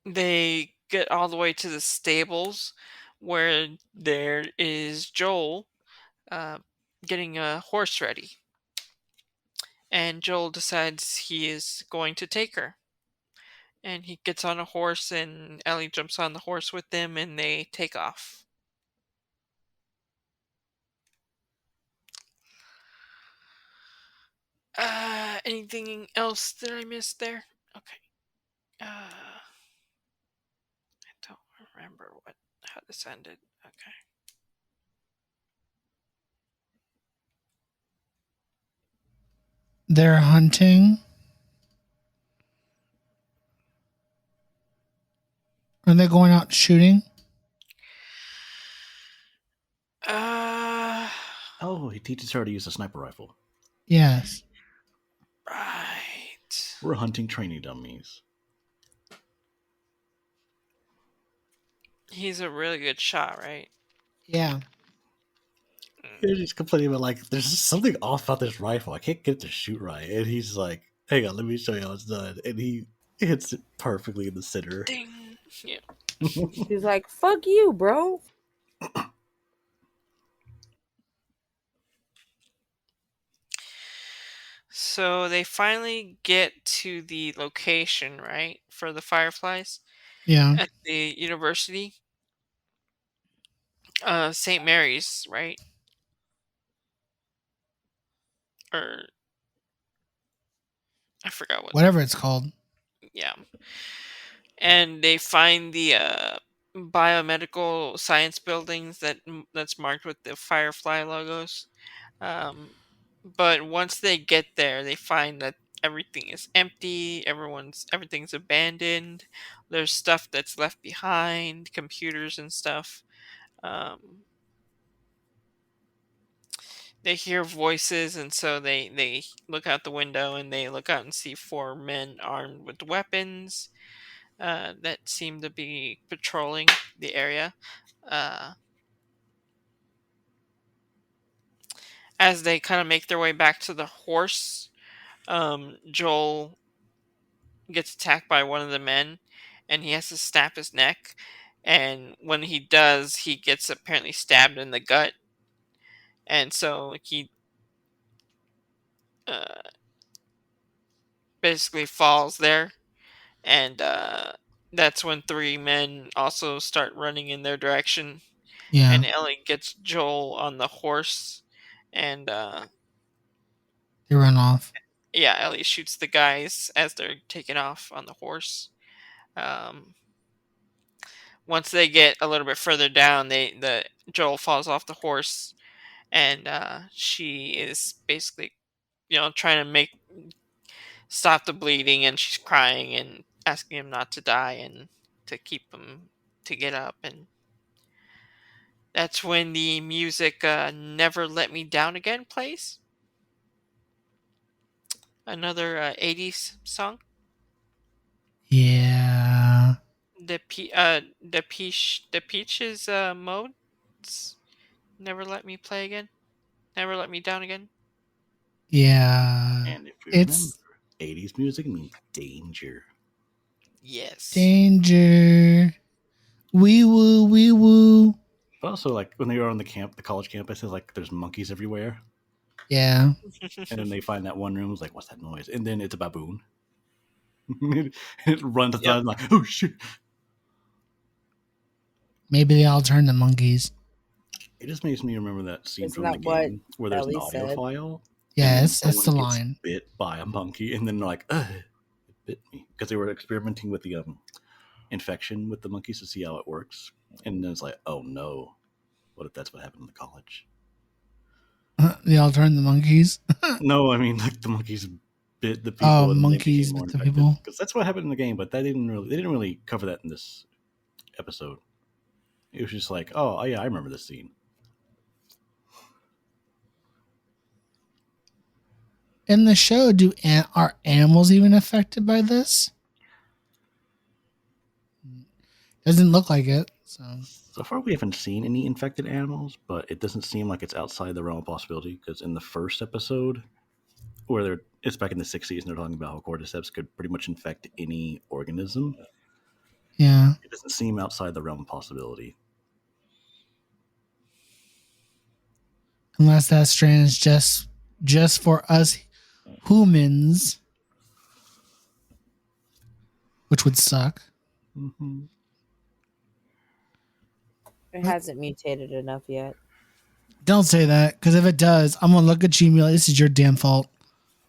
they get all the way to the stables where there is Joel uh, getting a horse ready. And Joel decides he is going to take her. And he gets on a horse, and Ellie jumps on the horse with them, and they take off. Anything else that I missed there? Okay. I don't remember how this ended. Okay. They're hunting. Are they going out shooting? Oh, he teaches her to use a sniper rifle. Yes. Right. We're hunting training dummies. He's a really good shot, right? Yeah. They're just complaining about, like, there's just something off about this rifle. I can't get it to shoot right. And he's like, hang on, let me show you how it's done. And he hits it perfectly in the center. Ding. Yeah. He's like, fuck you, bro. So they finally get to the location, right, for the Fireflies Yeah. at the university. St. Mary's, right? Or I forgot what. Whatever it's called. Yeah. And they find the biomedical science buildings that's marked with the Firefly logos. But once they get there, they find that everything is empty. Everything's abandoned. There's stuff that's left behind, computers and stuff. They hear voices, and so they look out the window, and they look out and see four men armed with weapons that seem to be patrolling the area. As they kind of make their way back to the horse, Joel gets attacked by one of the men, and he has to snap his neck. And when he does, he gets apparently stabbed in the gut, and so he uh, basically falls there. And that's when three men also start running in their direction. Yeah. And Ellie gets Joel on the horse, and They run off. yeah, Ellie shoots the guys as they're taking off on the horse. Once they get a little bit further down, the Joel falls off the horse, and she is basically, trying to stop the bleeding, and she's crying and asking him not to die and to keep him to get up. And that's when the music "Never Let Me Down Again" plays. Another 80s song. Yeah. The Peaches modes. Never let me play again. Never let me down again. Yeah. And if you It's remember, 80s music means danger. Yes. danger. Wee woo, wee woo. But also, like, when they were on the college campus, it's like there's monkeys everywhere. Yeah. And then they find that one room, it's like, what's that noise? And then it's a baboon. It runs outside, like, oh shit. Maybe they all turned to monkeys. It just makes me remember that scene Isn't from the that what game where there's an Ellie audio said? file. Yes, that's the someone gets line. bit by a monkey, and then they're like, "Ugh, it bit me," because they were experimenting with the infection with the monkeys to see how it works. And then it's like, oh no, what if that's what happened in the college? They all turned to monkeys. No, I mean like the monkeys bit the people. Oh, and monkeys they became more bit the infected. people. Because that's what happened in the game, but they didn't really cover that in this episode. It was just like, oh yeah, I remember this scene. In the show, are animals even affected by this? Doesn't look like it. So far, we haven't seen any infected animals, but it doesn't seem like it's outside the realm of possibility. Because in the first episode, where it's back in the 60s, and they're talking about how cordyceps could pretty much infect any organism. Yeah, it doesn't seem outside the realm of possibility. Unless that strain is just for us humans, which would suck. Mm-hmm. It hasn't mutated enough yet. Don't say that, because if it does, I'm gonna look at you and be like, "This is your damn fault.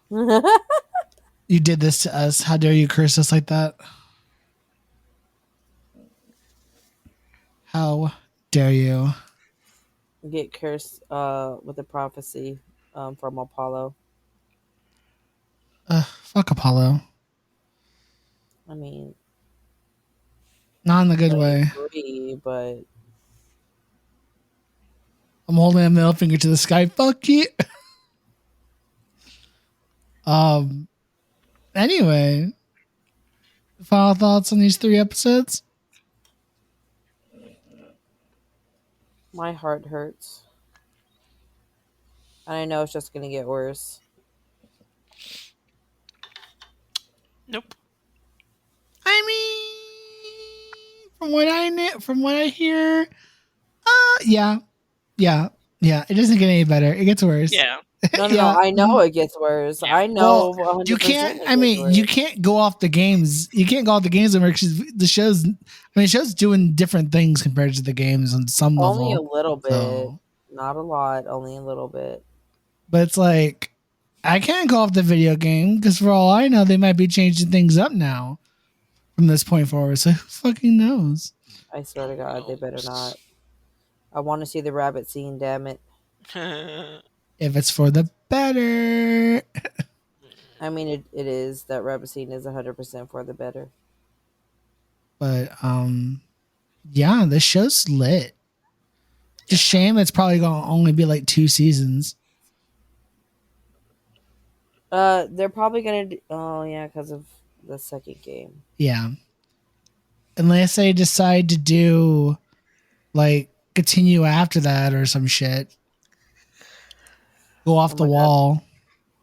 You did this to us. How dare you curse us like that? How dare you?" Get cursed with a prophecy from Apollo. Fuck Apollo. I mean, Not in the good way. agree, but I'm holding a middle finger to the sky. Fuck you. Anyway, final thoughts on these 3 episodes? my heart hurts. And I know it's just gonna get worse. Nope. I mean, from what I hear, yeah. It doesn't get any better. It gets worse. Yeah. No, Yeah. I know it gets worse. Yeah. I know. Well, 100% you can't. it I gets mean, worse. you can't go off the games. You can't go off the games because the show's. I mean, the show's doing different things compared to the games on some level. Only a little bit, So, not a lot. Only a little bit. but it's like I can't go off the video game because for all I know, they might be changing things up now from this point forward. So who fucking knows? I swear to God, they better not. I want to see the rabbit scene. Damn it. If it's for the better. I mean, it is. That rabbit scene is 100% for the better. But yeah, this show's lit. It's a shame it's probably gonna only be like 2 seasons. They're probably gonna. Oh yeah, because of the second game. Yeah. Unless they decide to do like continue after that or some shit. Go off the my God.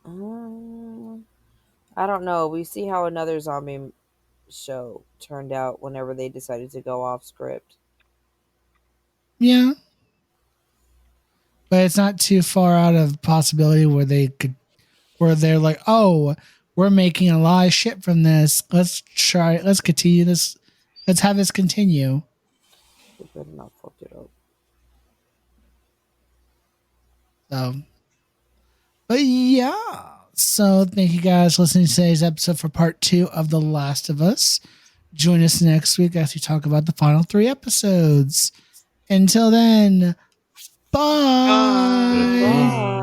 wall. I don't know. We see how another zombie show turned out whenever they decided to go off script. Yeah. But it's not too far out of possibility where they're like, oh, we're making a lot of shit from this. Let's continue this. Let's have this continue. They better not fuck it up. So, but yeah. So thank you guys for listening to today's episode for part 2 of The Last of Us. Join us next week as we talk about the final 3 episodes. Until then, bye. Bye.